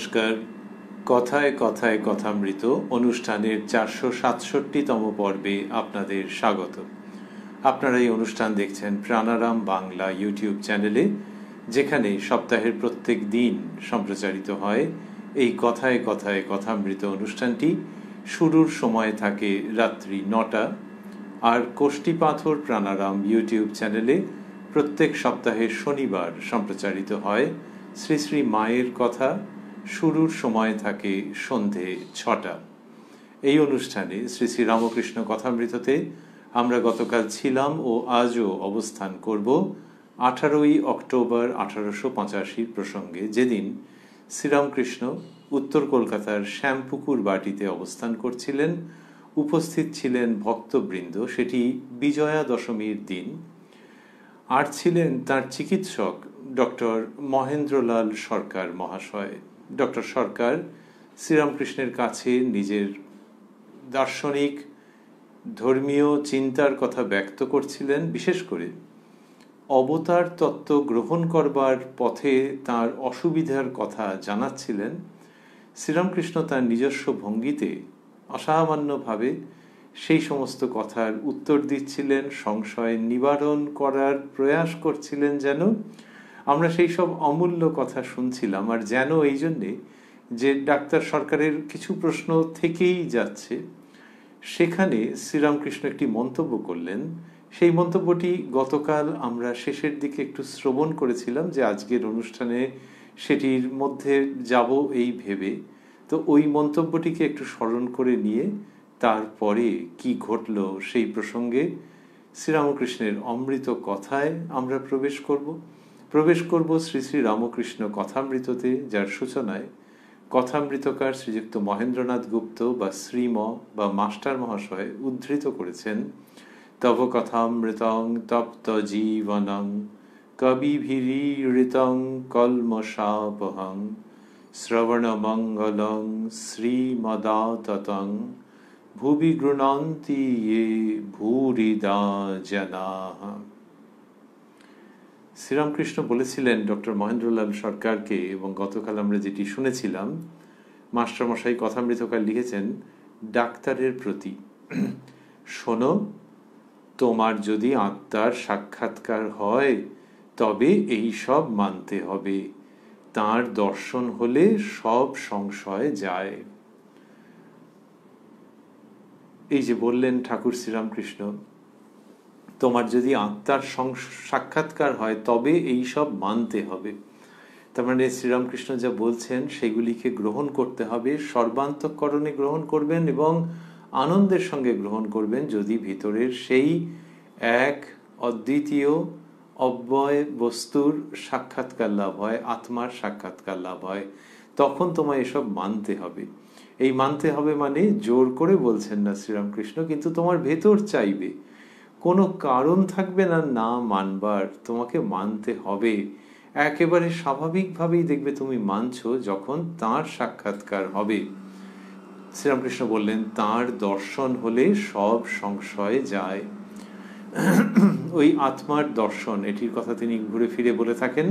নমস্কার। কথায় কথায় কথামৃত অনুষ্ঠানের 467তম পর্বে আপনাদের স্বাগত। আপনারা এই অনুষ্ঠান দেখছেন প্রাণারাম বাংলা ইউটিউব চ্যানেলে, যেখানে সপ্তাহের প্রত্যেক দিন সম্প্রচারিত হয় এই কথায় কথায় কথামৃত অনুষ্ঠানটি। শুরুর সময় থাকে রাত্রি 9টা, আর কোষ্ঠী পাথর প্রাণারাম ইউটিউব চ্যানেলে প্রত্যেক সপ্তাহের শনিবার সম্প্রচারিত হয় শ্রী শ্রী মায়ের কথা। শুরুর সময় থাকে সন্ধে 6টা। এই অনুষ্ঠানে শ্রী শ্রী রামকৃষ্ণ কথামৃততে আমরা গতকাল ছিলাম ও আজও অবস্থান করব 18ই অক্টোবর 1885 প্রসঙ্গে, যেদিন শ্রীরামকৃষ্ণ উত্তর কলকাতার শ্যামপুকুর বাটিতে অবস্থান করছিলেন। উপস্থিত ছিলেন ভক্তবৃন্দ। সেটি বিজয়া দশমীর দিন। আর ছিলেন তার চিকিৎসক ডক্টর মহেন্দ্রলাল সরকার মহাশয়। ডক্টর সরকার শ্রীরামকৃষ্ণের কাছে নিজের দার্শনিক ধর্মীয় চিন্তার কথা ব্যক্ত করছিলেন, বিশেষ করে অবতার তত্ত্ব গ্রহণ করবার পথে তার অসুবিধার কথা জানাচ্ছিলেন। শ্রীরামকৃষ্ণ তার নিজস্ব ভঙ্গিতে অসামান্যভাবে সেই সমস্ত কথার উত্তর দিচ্ছিলেন, সংশয় নিবারণ করার প্রয়াস করছিলেন। যেন আমরা সেই সব অমূল্য কথা শুনছিলাম, আর যেন এই জন্যে যে ডাক্তার সরকারের কিছু প্রশ্ন থেকেই যাচ্ছে, সেখানে শ্রীরামকৃষ্ণ একটি মন্তব্য করলেন। সেই মন্তব্যটি গতকাল আমরা শেষের দিকে একটু শ্রবণ করেছিলাম, যে আজকের অনুষ্ঠানে সেটির মধ্যে যাব এই ভেবে। তো ওই মন্তব্যটিকে একটু স্মরণ করে নিয়ে তারপরে কি ঘটল সেই প্রসঙ্গে শ্রীরামকৃষ্ণের অমৃত কথায় আমরা প্রবেশ করব শ্রী শ্রী রামকৃষ্ণ কথামৃততে, যার সূচনায় কথামৃতকার শ্রীযুক্ত মহেন্দ্রনাথ গুপ্ত বা শ্রীম বা মাস্টার মহাশয় উদ্ধৃত করেছেন, তব কথামৃতং তপ্ত জীবনং কবিভিরীড়িতং কলমশাপহং শ্রবণমঙ্গলং শ্রীমদাততং ভুবি গৃণন্তি ये ভূরিদা জনাঃ। শ্রীরামকৃষ্ণ বলেছিলেন ডক্টর মহেন্দ্রলাল সরকারকে, এবং গতকাল আমরা যেটি শুনেছিলাম মাস্টারমশাই কথামৃতকার লিখেছেন ডাক্তারের প্রতি, শোনো, তোমার যদি আত্মার সাক্ষাৎকার হয় তবে এই সব মানতে হবে। তাঁর দর্শন হলে সব সংশয় যায়। এই যে বললেন ঠাকুর শ্রীরামকৃষ্ণ, তোমার যদি আত্মার সাক্ষাৎকার হয় তবে এই সব মানতে হবে। তার মানে শ্রীরামকৃষ্ণ যা বলছেন সেগুলিকে গ্রহণ করতে হবে, সর্বান্তঃকরণে গ্রহণ করবেন এবং আনন্দের সঙ্গে গ্রহণ করবেন, যদি ভিতরের সেই এক অদ্বিতীয় অব্যয় বস্তুর সাক্ষাৎকার লাভ হয়, আত্মার সাক্ষাৎকার লাভ হয়, তখন তোমায় এসব মানতে হবে। এই মানতে হবে মানে জোর করে বলছেন না শ্রীরামকৃষ্ণ, কিন্তু তোমার ভেতর চাইবে, কোনো কারণ থাকবে না না মানবার, তোমাকে মানতে হবে। একেবারে স্বাভাবিকভাবেই দেখবে তুমি মানছো যখন তাঁর সাক্ষাৎকার হবে। শ্রীরামকৃষ্ণ বললেন তাঁর দর্শন হলে সব সংশয় যায়। ওই আত্মার দর্শন, এটির কথা তিনি ঘুরে ফিরে বলে থাকেন।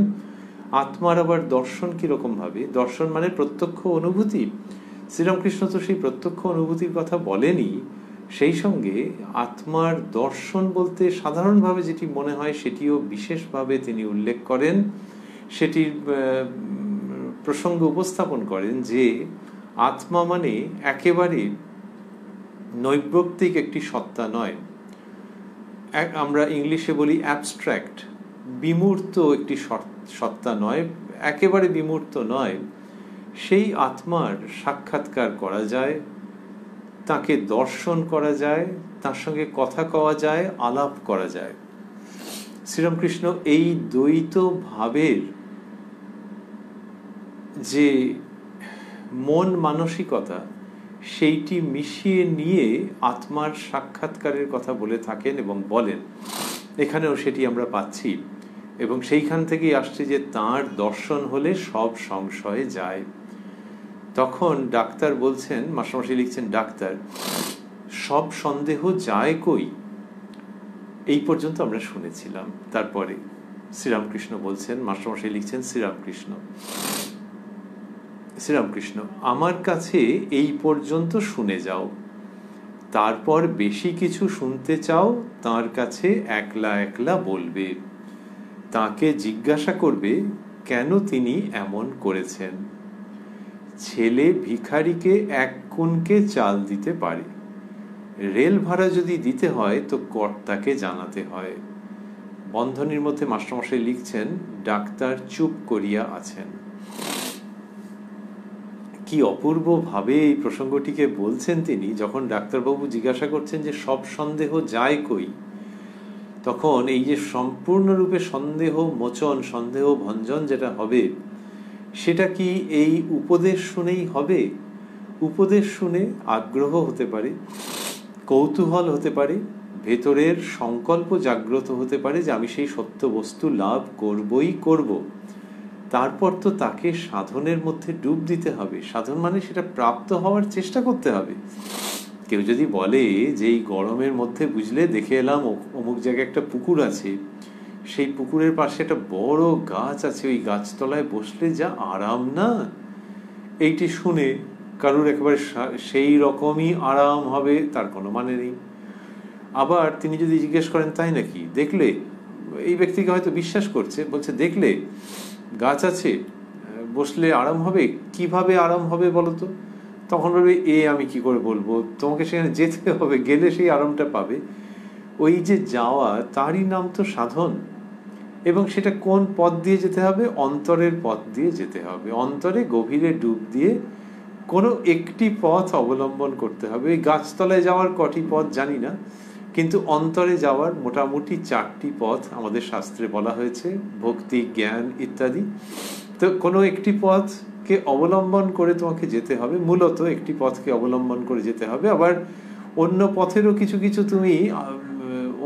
আত্মার আবার দর্শন কিরকম ভাবে? দর্শন মানে প্রত্যক্ষ অনুভূতি। শ্রীরামকৃষ্ণ তো সেই প্রত্যক্ষ অনুভূতির কথা বলেনি, সেই সঙ্গে আত্মার দর্শন বলতে সাধারণভাবে যেটি মনে হয় সেটিও বিশেষভাবে তিনি উল্লেখ করেন। সেটির প্রসঙ্গ উপস্থাপন করেন যে আত্মা মানে একেবারে নৈর্ব্যক্তিক একটি সত্তা নয়, আমরা ইংলিশে বলি অ্যাবস্ট্রাক্ট, বিমূর্ত একটি সত্তা নয়, একেবারে বিমূর্ত নয়। সেই আত্মার সাক্ষাৎকার করা যায়, তাকে দর্শন করা যায়, তার সঙ্গে কথা কওয়া যায়, আলাপ করা যায়। শ্রীরামকৃষ্ণ এই দ্বৈত ভাবের যে মন মানসিকতা, সেইটি মিশিয়ে নিয়ে আত্মার সাক্ষাৎকারের কথা বলে থাকেন এবং বলেন। এখানেও সেটি আমরা পাচ্ছি, এবং সেইখান থেকেই আসছে যে তাঁর দর্শন হলে সব সংশয় যায়। তখন ডাক্তার বলছেন, মাস্টারমশাই লিখছেন, ডাক্তার সব সন্দেহ যায় কই, এই পর্যন্ত আমরা শুনেছিলাম। তারপরে শ্রীরামকৃষ্ণ বলছেন, মাস্টারমশাই লিখছেন শ্রীরামকৃষ্ণ, শ্রীরামকৃষ্ণ, আমার কাছে এই পর্যন্ত শুনে যাও, তারপর বেশি কিছু শুনতে চাও তার কাছে একলা একলা বলবে, তাকে জিজ্ঞাসা করবে কেন তিনি এমন করেছেন। ছেলে ভিখারিকে 1 কুনকে চাল দিতে পারে, রেল ভাড়া যদি দিতে হয় তো কর্তাকে জানাতে হয়। বন্ধনীর মধ্যে মাস্টারমশাই লিখছেন, ডাক্তার চুপ করিয়া আছেন। কি অপূর্ব ভাবে এই প্রসঙ্গটিকে বলছেন তিনি। যখন ডাক্তারবাবু জিজ্ঞাসা করছেন যে সব সন্দেহ যায় কই, তখন এই যে সম্পূর্ণরূপে সন্দেহ মোচন, সন্দেহ ভঞ্জন যেটা হবে, সেটা কি এই উপদেশ শুনেই হবে? উপদেশ শুনে আগ্রহ হতে পারে, কৌতূহল হতে পারে, ভেতরের সংকল্প জাগ্রত হতে পারে যে আমি সেই সত্য বস্তু লাভ করবই করব। তারপর তো তাকে সাধনের মধ্যে ডুব দিতে হবে। সাধন মানে সেটা প্রাপ্ত হওয়ার চেষ্টা করতে হবে। কেউ যদি বলে যে এই গরমের মধ্যে বুঝলে দেখে এলাম অমুক জায়গায় একটা পুকুর আছে, সেই পুকুরের পাশে একটা বড় গাছ আছে, ওই গাছতলায় বসলে যা আরাম না, এইটি শুনে কারুর একেবারে সেই রকমই আরাম হবে তার কোনো মানে নেই। আবার তিনি যদি জিজ্ঞেস করেন তাই নাকি, দেখলে, এই ব্যক্তিকে হয়তো বিশ্বাস করছে, বলছে দেখলে গাছ আছে, বসলে আরাম হবে, কিভাবে আরাম হবে বলো তো? তখন বলবে আমি কি করে বলবো, তোমাকে সেখানে যেতে হবে, গেলে সেই আরামটা পাবে। ওই যে যাওয়া, তারই নাম তো সাধন। এবং সেটা কোন পথ দিয়ে যেতে হবে? অন্তরের পথ দিয়ে যেতে হবে। অন্তরে গভীরে ডুব দিয়ে কোনো একটি পথ অবলম্বন করতে হবে। এই গাছতলায় যাওয়ার কটি পথ জানি না, কিন্তু অন্তরে যাওয়ার মোটামুটি 4টি পথ আমাদের শাস্ত্রে বলা হয়েছে, ভক্তি, জ্ঞান ইত্যাদি। তো কোনো একটি পথকে অবলম্বন করে তোমাকে যেতে হবে, মূলত একটি পথকে অবলম্বন করে যেতে হবে। আবার অন্য পথেরও কিছু কিছু তুমি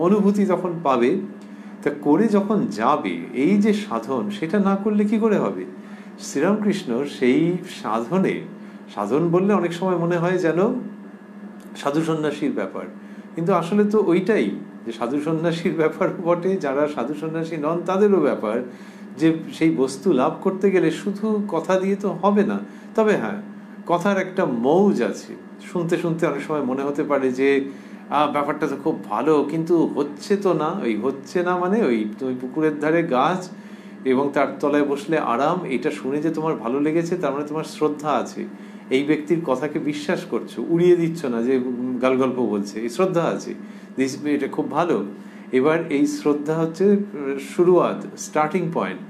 অনুভূতি তখন পাবে। তা করে যখন যাবে, এই যে সাধন, সেটা না করলে কি করে হবে? শ্রীরামকৃষ্ণ সেই সাধনে, সাধন বললে অনেক সময় মনে হয় যেন সাধু সন্ন্যাসীর ব্যাপার, কিন্তু আসলে তো ওইটাই, যে সাধু সন্ন্যাসীর ব্যাপার বটে, যারা সাধু সন্ন্যাসী নন তাদেরও ব্যাপার, যে সেই বস্তু লাভ করতে গেলে শুধু কথা দিয়ে তো হবে না। তবে হ্যাঁ, কথার একটা মৌজ আছে। শুনতে শুনতে অনেক সময় মনে হতে পারে যে ব্যাপারটা তো খুব ভালো, কিন্তু হচ্ছে তো না। ওই হচ্ছে না মানে ওই তুমি পুকুরের ধারে গাছ এবং তার তলায় বসলে আরাম, এটা শুনে যে তোমার ভালো লেগেছে, তার মানে তোমার শ্রদ্ধা আছে, এই ব্যক্তির কথাকে বিশ্বাস করছো, উড়িয়ে দিচ্ছ না যে গালগল্প বলছে, এই শ্রদ্ধা আছে, এটা খুব ভালো। এবার এই শ্রদ্ধা হচ্ছে শুরুয়াত, স্টার্টিং পয়েন্ট।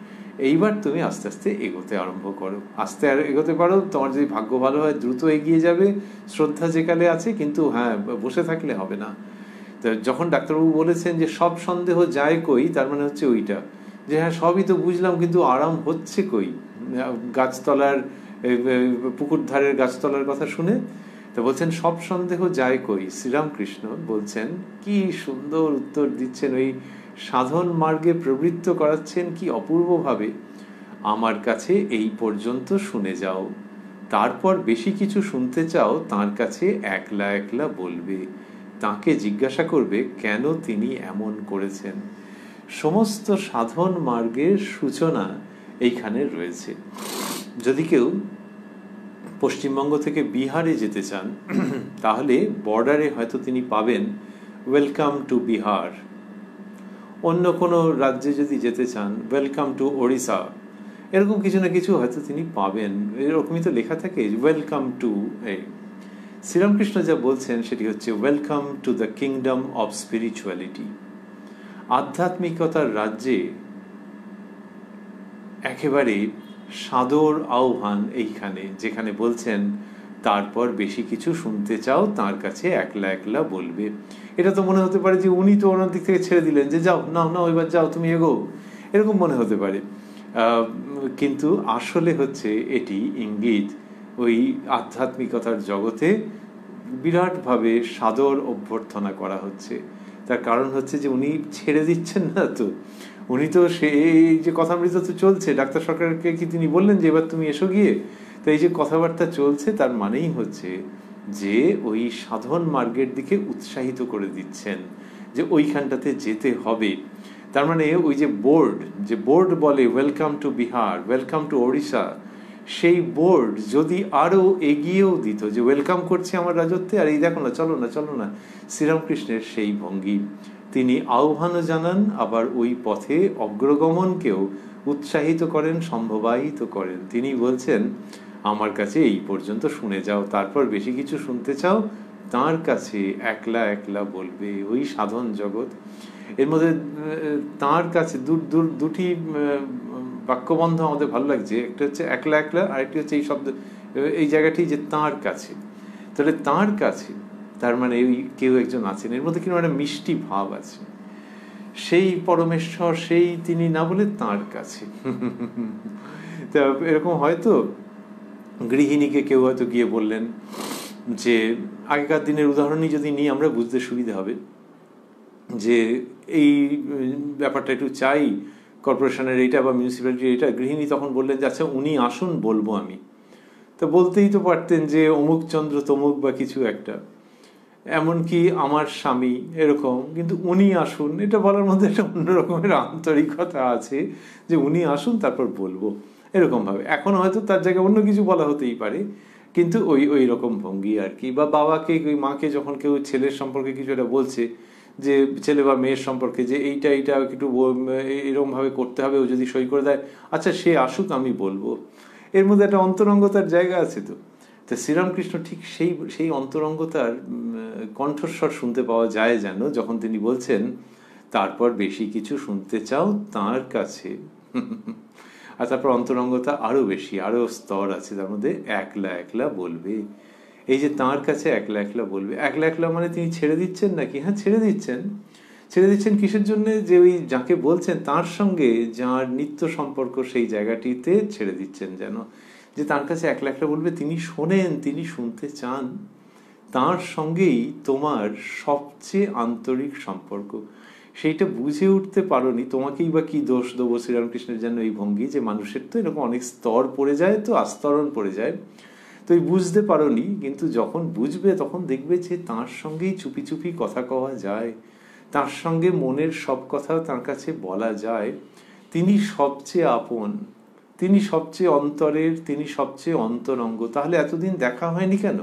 এইবার তুমি আস্তে আস্তে এগোতে আরম্ভ করো, আস্তে আর এগোতে পারো। তোমার যদি ভাগ্য ভালো হয় দ্রুত এগিয়ে যাবে, শ্রদ্ধা যেকালে আছে। কিন্তু হ্যাঁ, বসে থাকলে হবে না। তো যখন ডাক্তারবাবু বলেছেন যে সব সন্দেহ যায় কই, তার মানে হচ্ছে ওইটা, যে হ্যাঁ সবই তো বুঝলাম, কিন্তু আরাম হচ্ছে কই? গাছতলার, পুকুর ধারের গাছতলার কথা শুনে তো বলছেন সব সন্দেহ যায় কই। শ্রীরামকৃষ্ণ বলছেন, কি সুন্দর উত্তর দিচ্ছেন, ওই সাধন মার্গে প্রবৃত্ত করাচ্ছেন কি অপূর্বভাবে। আমার কাছে এই পর্যন্ত শুনে যাও, তারপর বেশি কিছু শুনতে চাও তার কাছে একলা একলা বলবে, তাকে জিজ্ঞাসা করবে কেন তিনি এমন করেছেন। সমস্ত সাধন মার্গের সূচনা এইখানে রয়েছে। যদি কেউ পশ্চিমবঙ্গ থেকে বিহারে যেতে চান, তাহলে বর্ডারে হয়তো তিনি পাবেন ওয়েলকাম টু বিহার। অন্য কোনো রাজ্যে যদি যেতে চান, ওয়েলকাম টু ওড়িশা, এরকম কিছু না কিছু হয়তো তিনি পাবেন। এরকমই তো লেখা থাকে ওয়েলকাম টু। শ্রীরামকৃষ্ণ যা বলছেন সেটি হচ্ছে welcome to the kingdom of spirituality. আধ্যাত্মিকতার রাজ্যে একেবারে সাদর আহ্বান এইখানে, যেখানে বলছেন তারপর বেশি কিছু শুনতে চাও তার কাছে একলা একলা বলবে। এটা তো মনে হতে পারে যে উনি তো ওনার দিক থেকে ছেড়ে দিলেন, যে যাও না না এবার যাও, তুমি এগো, এরকম মনে হতে পারে। কিন্তু আসলে হচ্ছে এটি ইঙ্গিত ওই আধ্যাত্মিকতার জগতে বিরাটভাবে সাদর অভ্যর্থনা করা হচ্ছে। তার কারণ হচ্ছে যে উনি ছেড়ে দিচ্ছেন না তো, উনি তো সেই যে কথামৃত তো চলছে। ডাক্তার সরকারকে কি তিনি বললেন যে এবার তুমি এসো গিয়ে? তো এই যে কথাবার্তা চলছে, তার মানেই হচ্ছে যে ওই সাধন মার্গের দিকে উৎসাহিত করে দিচ্ছেন, যে ওইখানটাতে যেতে হবে। তার মানে ওই যে বোর্ড বলে welcome to Bihar, welcome to Odisha, সেই বোর্ড যদি আরও এগিয়েও দিত যে ওয়েলকাম করছে আমার রাজত্বে, আর এই দেখো না, চলো না চলো না, শ্রীরামকৃষ্ণের সেই ভঙ্গি। তিনি আহ্বানও জানান, আবার ওই পথে অগ্রগমনকেও উৎসাহিত করেন, সম্ভবায়িত করেন। তিনি বলছেন, আমার কাছে এই পর্যন্ত শুনে যাও, তারপর বেশি কিছু শুনতে চাও তাঁর কাছে একলা একলা বলবে। ওই সাধন জগৎ, এর মধ্যে তাঁর কাছে দুটি বাক্যবন্ধ আমাদের ভালো লাগছে। একটা হচ্ছে একলা একলা, আরেকটি হচ্ছে এই শব্দ, এই জায়গাটি যে তাঁর কাছে। তাহলে তাঁর কাছে, তার মানে ওই কেউ একজন আছেন, এর মধ্যে কিন্তু একটা মিষ্টি ভাব আছে। সেই পরমেশ্বর, সেই তিনি না বলে তাঁর কাছে। তা এরকম হয়তো গৃহিণীকে কেউ হয়তো গিয়ে বললেন যে, আগেকার দিনের উদাহরণই যদি নিই আমরা বুঝতে সুবিধা হবে, যে এই ব্যাপারটা একটু চাই কর্পোরেশনের এইটা বা মিউনিসিপ্যালিটির এইটা। গৃহিণী তখন বললেন যে, আচ্ছা উনি আসুন, বলবো আমি। তো বলতেই তো পারতেন যে অমুক চন্দ্র তমুক বা কিছু একটা, এমনকি আমার স্বামী এরকম, কিন্তু উনি আসুন, এটা বলার মধ্যে একটা অন্যরকমের আন্তরিকতা আছে, যে উনি আসুন তারপর বলবো, এরকমভাবে। এখন হয়তো তার জায়গায় অন্য কিছু বলা হতেই পারে, কিন্তু ওই রকম ভঙ্গি আর কি। বা বাবাকে, ওই মাকে যখন কেউ ছেলের সম্পর্কে কিছু একটা বলছে, যে ছেলে বা মেয়ের সম্পর্কে, যে এইটা একটু এরকমভাবে করতে হবে, ও যদি সই করে দেয়, আচ্ছা সে আসুক আমি বলবো, এর মধ্যে একটা অন্তরঙ্গতার জায়গা আছে। তো শ্রীরামকৃষ্ণ ঠিক সেই অন্তরঙ্গতার কণ্ঠস্বর শুনতে পাওয়া যায় যেন, যখন তিনি বলছেন, তারপর বেশি কিছু শুনতে চাও তাঁর কাছে। আর তারপর অন্তরঙ্গতা আরো বেশি, আরো স্তর আছে তার মধ্যে। একলা একলা বলবে, এই যে তাঁর কাছে একলা একলা বলবে, একলা একলা মানে তিনি ছেড়ে দিচ্ছেন নাকি? হ্যাঁ, ছেড়ে দিচ্ছেন। ছেড়ে দিচ্ছেন কিসের জন্য? যে ওই যাকে বলছেন তার সঙ্গে যার নিত্য সম্পর্ক, সেই জায়গাটিতে ছেড়ে দিচ্ছেন যেন, যে তার কাছে একলা একলা বলবে। তিনি শোনেন, তিনি শুনতে চান, তার সঙ্গেই তোমার সবচেয়ে আন্তরিক সম্পর্ক। সেইটা বুঝে উঠতে পারোনি, তোমাকেই বা কি দোষ দেবো। শ্রীরামকৃষ্ণের যেন এই ভঙ্গি, যে মানুষের তো এরকম অনেক স্তর পড়ে যায়, তো আস্তরণ পড়ে যায়, তো এই বুঝতে পারোনি, কিন্তু যখন বুঝবে তখন দেখবে যে তাঁর সঙ্গেই চুপি চুপি কথা কওয়া যায়, তার সঙ্গে মনের সব কথা তার কাছে বলা যায়। তিনি সবচেয়ে আপন, তিনি সবচেয়ে অন্তরের, তিনি সবচেয়ে অন্তরঙ্গ। তাহলে এতদিন দেখা হয়নি কেন,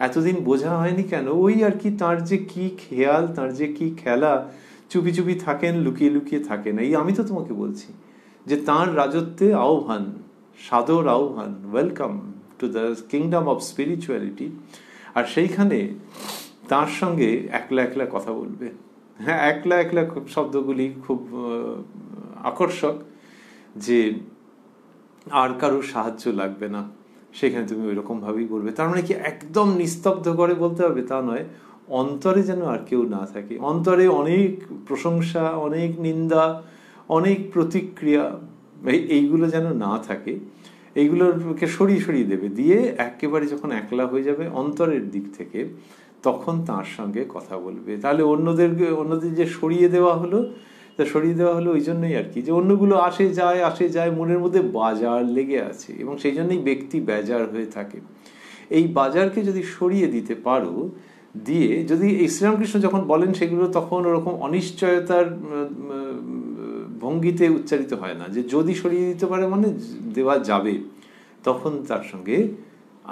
এতদিন বোঝা হয়নি কেন? ওই আর কি, তার যে কি খেয়াল, তার যে কি খেলা, চুপি চুপি থাকেন, লুকিয়ে লুকিয়ে থাকেন। এই আমি তো তোমাকে বলছি যে তাঁর রাজত্বে আহ্বান, সাদর আহ্বান, welcome to the kingdom of spirituality. আর সেইখানে তার সঙ্গে একলা একলা কথা বলবে। হ্যাঁ, একলা একলা শব্দগুলি খুব আকর্ষক, যে আর কারোর সাহায্য লাগবে না, সেখানে তুমি ওই রকম ভাবেই বলবে। তার মানে কি একদম নিস্তব্ধ করে বলতে হবে তা নয়, অন্তরে যেন আর কেউ না থাকে। অন্তরে অনেক প্রশংসা, অনেক নিন্দা, অনেক প্রতিক্রিয়া, এইগুলো যেন না থাকে। এইগুলোকে সরিয়ে সরিয়ে দেবে, দিয়ে একেবারে যখন একলা হয়ে যাবে অন্তরের দিক থেকে, তখন তার সঙ্গে কথা বলবে। তাহলে অন্যদের যে সরিয়ে দেওয়া হলো, তা সরিয়ে দেওয়া হলো ওই জন্যই আর কি, যে অন্যগুলো আসে যায়, মনের মধ্যে বাজার লেগে আছে, এবং সেই জন্যই ব্যক্তি বেজার হয়ে থাকে। এই বাজারকে যদি সরিয়ে দিতে পারো, দিয়ে যদি এই শ্রীরামকৃষ্ণ যখন বলেন সেগুলো, তখন ওরকম অনিশ্চয়তার ভঙ্গিতে উচ্চারিত হয় না, যে যদি সরিয়ে দিতে পারে মানে দেওয়া যাবে, তখন তার সঙ্গে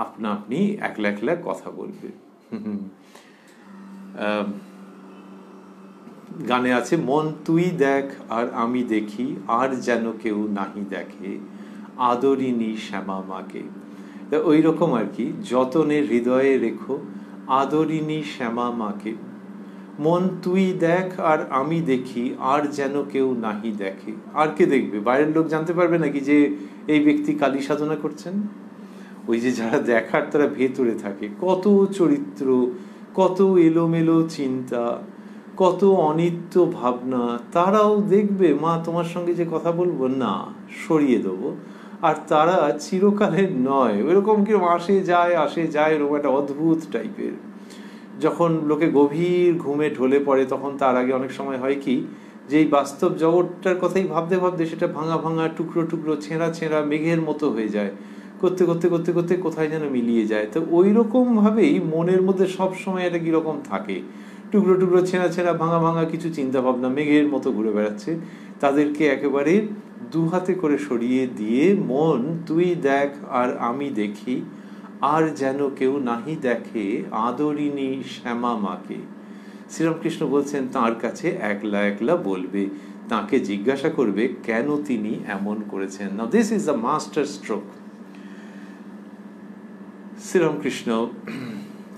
আপনা আপনি একলা একলা কথা বলবে। গানে আছে, মন তুই দেখ আর আমি দেখি, আর যেন কেউ নাহি দেখে, আদরিনী শ্যামা মাকে। ওই রকম আর কি, যতনে হৃদয়ে রেখো, আদরিনী শ্যামা মাকে। মন তুই দেখ আর আমি দেখি, আর যেন কেউ নাহি দেখে। আর কে দেখবে? বাইরের লোক জানতে পারবে নাকি যে এই ব্যক্তি কালী সাধনা করছেন? ওই যে যারা দেখার, তারা ভেতরে থাকে। কত চরিত্র, কত এলোমেলো চিন্তা, কত অনিত্য ভাবনা, তারাও দেখবে মা তোমার সঙ্গে যে কথা বলবো না, সরিয়ে দেবো। আর তারা চিরকালের নয়, ওইরকম কিরকম আসে যায়, ওরকম একটা অদ্ভুত টাইপের। যখন লোকে গভীর ঘুমে ঢলে পড়ে, তখন তার আগে অনেক সময় হয় কি, যে এই বাস্তব জগৎটার কথাই ভাবতে ভাবতে সেটা ভাঙা ভাঙা, টুকরো টুকরো, ছেঁড়া ছেঁড়া মেঘের মতো হয়ে যায়, করতে করতে করতে করতে কোথায় যেন মিলিয়ে যায়। তো ওই রকম ভাবেই মনের মধ্যে সব সময় এটা কিরকম থাকে, টুকরো টুকরো, ছেঁড়া ছেঁড়া, ভাঙা ভাঙা কিছু চিন্তা ভাবনা মেঘের মতো ঘুরে বেড়াচ্ছে। তাদেরকে একেবারে দু হাতে করে সরিয়ে দিয়ে, মন তুই দেখ আর আমি দেখি, আর যেন কেউ নাহি দেখে আদরিনী শ্যামা মাকে। শ্রীরামকৃষ্ণ বলছেন তাঁর কাছে একলা একলা বলবে, তাকে জিজ্ঞাসা করবে কেন তিনি এমন করেছেন। Now this is the master stroke. Sri Ramakrishna,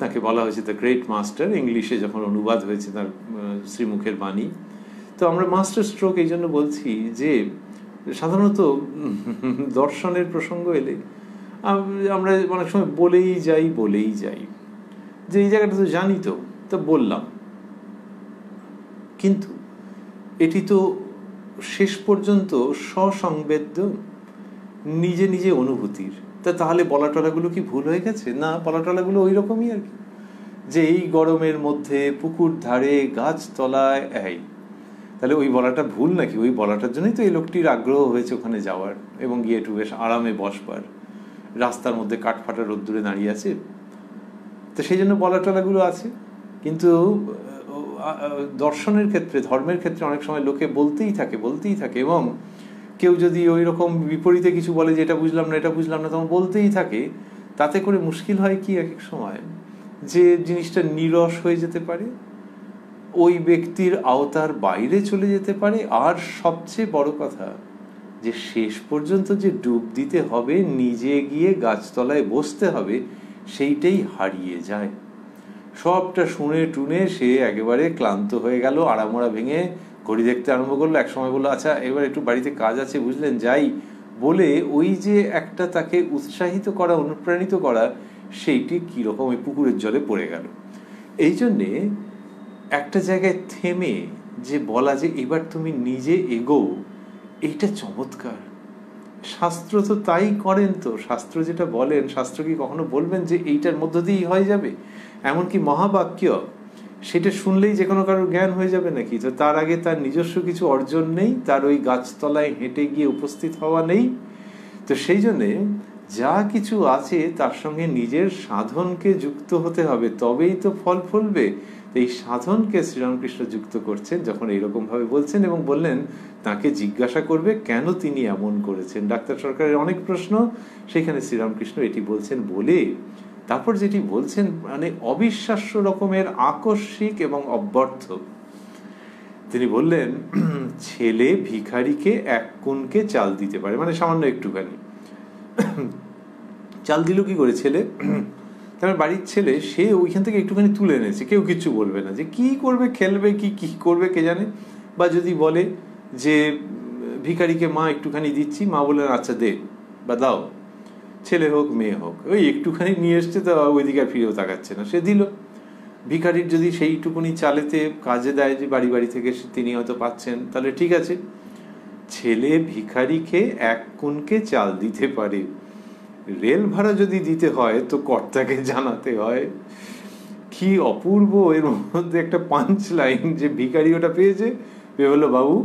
তাকে বলা হয়েছে দ্য গ্রেট মাস্টার, ইংলিশে যখন অনুবাদ হয়েছে তার শ্রীমুখের বাণী। তো আমরা মাস্টার স্ট্রোক এই জন্য বলছি যে সাধারণত দর্শনের প্রসঙ্গ এলে আমরা অনেক সময় বলেই যাই যে এই জায়গাটা তো জানি, তো বললাম, কিন্তু এটি তো শেষ পর্যন্ত স্বসংবেদ্য, নিজে নিজে অনুভূতির। তাহলে বলাটলাগুলো কি ভুল হয়ে গেছে? না, বলাটলাগুলো ওই রকমই আর কি, যে এই গরমের মধ্যে পুকুর ধারে গাছতলায় তাহলে ওই বলাটা ভুল নাকি? ওই বলাটার জন্যই তো এই লোকটির আগ্রহ হয়েছে ওখানে যাওয়ার এবং গিয়ে একটু বেশ আরামে বসবার। রাস্তার মধ্যে কাঠফাটা রোদ্দুরে দাঁড়িয়ে আছে, তো সেই জন্য বলাটলাগুলো আছে। কিন্তু দর্শনের ক্ষেত্রে, ধর্মের ক্ষেত্রে অনেক সময় লোকে বলতেই থাকে এবং কেউ যদি ওই রকম বিপরীতে কিছু বলে যে এটা বুঝলাম না, তখন বলতেই থাকে। তাতে করে মুশকিল হয় কি এক এক সময়, যে জিনিসটা নিরস হয়ে যেতে পারে, ওই ব্যক্তির আওতার বাইরে চলে যেতে পারে, আর সবচেয়ে বড় কথা যে শেষ পর্যন্ত যে ডুব দিতে হবে, নিজে গিয়ে গাছতলায় বসতে হবে, সেইটাই হারিয়ে যায়। সবটা শুনে টুনে সে একেবারে ক্লান্ত হয়ে গেল, আড়ামোড়া ভেঙে ঘড়ি দেখতে আরম্ভ করলো। এক সময় বললো আচ্ছা এবার একটু বাড়িতে কাজ আছে বুঝলেন, যাই বলে ওই যে একটা তাকে উৎসাহিত করা, অনুপ্রাণিত করা, সেইটি কিরকম ওই পুকুরের জলে পড়ে গেল। এই জন্যে একটা জায়গায় থেমে যে বলা যে এবার তুমি নিজে এগো, এইটা চমৎকার। শাস্ত্র তো তাই করেন। তো শাস্ত্র যেটা বলেন, শাস্ত্র কি কখনো বলবেন যে এইটার মধ্য দিয়েই হয়ে যাবে? এমনকি মহাবাক্য, সেটা শুনলেই যে কোনো কারোর জ্ঞান হয়ে যাবে নাকি? তো তার আগে তার নিজস্ব কিছু অর্জন নেই, তার ওই গাছতলায় হেঁটে গিয়ে উপস্থিত হওয়া নেই। তো সেই জন্যে যা কিছু আছে তার সঙ্গে নিজের সাধনকে যুক্ত হতে হবে, তবেই তো ফল ফলবে। এই সাধনকে শ্রীরামকৃষ্ণ যুক্ত করছেন যখন এইরকম ভাবে বলছেন, এবং বললেন তাকে জিজ্ঞাসা করবে কেন তিনি এমন করেছেন। ডাক্তার সরকারের অনেক প্রশ্ন, সেখানে শ্রীরামকৃষ্ণ এটি বলছেন বলে তারপর যেটি বলছেন মানে অবিশ্বাস্য রকমের আকস্মিক এবং অব্যর্থ। তিনি বললেন ছেলে ভিখারিকে এক কুনকে চাল দিতে পারে, মানে সামান্য একটুখানি চাল দিল কি করে ছেলে? তার বাড়ির ছেলে, সে ওইখান থেকে একটুখানি তুলে এনেছে, কেউ কিচ্ছু বলবে না যে কি করবে, খেলবে কি করবে কে জানে। বা যদি বলে যে ভিখারিকে মা একটুখানি দিচ্ছি, মা বললেন আচ্ছা দে বা দাও, ছেলে হোক মেয়ে হোক, ওই একটুখানি নিয়ে এসছে, তো ওইদিকে আর ফিরেও তাকাচ্ছে না, সে দিল। ভিখারির যদি সেইটুকুনি চালেতে কাজে দেয়, যে বাড়ি থেকে তিনি হয়তো পাচ্ছেন, তাহলে ঠিক আছে। ছেলে ভিখারিকে এক কুনকে চাল দিতে পারে, রেল ভাড়া যদি দিতে হয় তো কর্তাকে জানাতে হয়। কি অপূর্ব এর মধ্যে একটা পাঞ্চ লাইন, যে ভিখারি ওটা পেয়েছে, বললো বাবু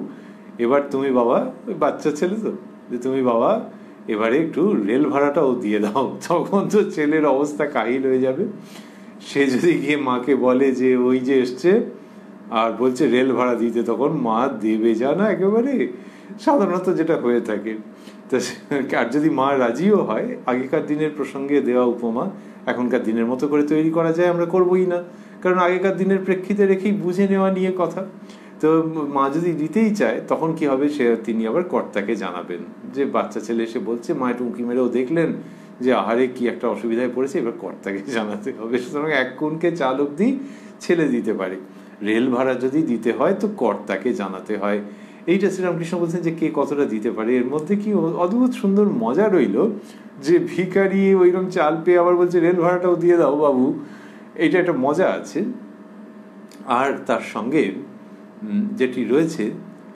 এবার তুমি বাবা, ওই বাচ্চা ছেলে তো, যে তুমি বাবা এবারে একটু রেল ভাড়াটাও দিয়ে দাও। তখন তো ছেলের অবস্থা কাহিল হয়ে যাবে। সে যদি গিয়ে মাকে বলে যে ওই যে এসছে আর বলছে রেল ভাড়া দিতে, তখন মা দেবে জানা একেবারে, সাধারণত যেটা হয়ে থাকে। তো আর যদি মা রাজিও হয়, আগেকার দিনের প্রসঙ্গে দেওয়া উপমা এখনকার দিনের মতো করে তৈরি করা যায়, আমরা করবোই না, কারণ আগেকার দিনের প্রেক্ষিতে রেখেই বুঝে নেওয়া নিয়ে কথা। তো মা যদি দিতেই চায় তখন কি হবে, তিনি আবার কর্তাকে জানাবেন যে বাচ্চা ছেলে এসে বলছে, মা একটু উঁকি মেরেও দেখলেন যে আহারে কি একটা অসুবিধায় পড়েছে, এবার কর্তাকে জানাতে হবে। সুতরাং এক কুনকে চাল অবধি ছেলে দিতে পারে, রেল ভাড়া যদি দিতে হয় তো কর্তাকে জানাতে হয়। এইটা শ্রীরামকৃষ্ণ বলছেন যে কে কতটা দিতে পারে। এর মধ্যে কি অদ্ভুত সুন্দর মজা রইল, যে ভিখারি ওইরকম চাল পেয়ে আবার বলছে রেল ভাড়াটাও দিয়ে দাও বাবু, এইটা একটা মজা আছে। আর তার সঙ্গে যেটি রয়েছে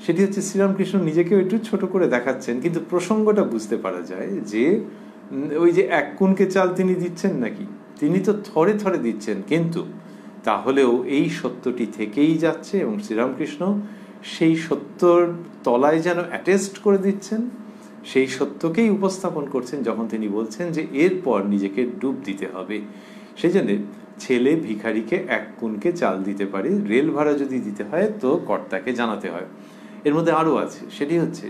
সেটি হচ্ছে শ্রীরামকৃষ্ণ নিজেকেও একটু ছোট করে দেখাচ্ছেন, কিন্তু প্রসঙ্গটা বুঝতে পারা যায় যে ওই যে এক কুনকে চাল তিনি দিচ্ছেন নাকি, তিনি তো থরে থরে দিচ্ছেন, কিন্তু তাহলেও এই সত্যটি থেকেই যাচ্ছে এবং শ্রীরামকৃষ্ণ সেই সত্যর তলায় যেন অ্যাটেস্ট করে দিচ্ছেন, সেই সত্যকেই উপস্থাপন করছেন যখন তিনি বলছেন যে এরপর নিজেকে ডুব দিতে হবে। সেই জন্যে ছেলে ভিখারিকে এক কুনকে চাল দিতে পারে, রেল ভাড়া যদি দিতে হয় তো কর্তাকে জানাতে হয়। এর মধ্যে আরও আছে, সেটি হচ্ছে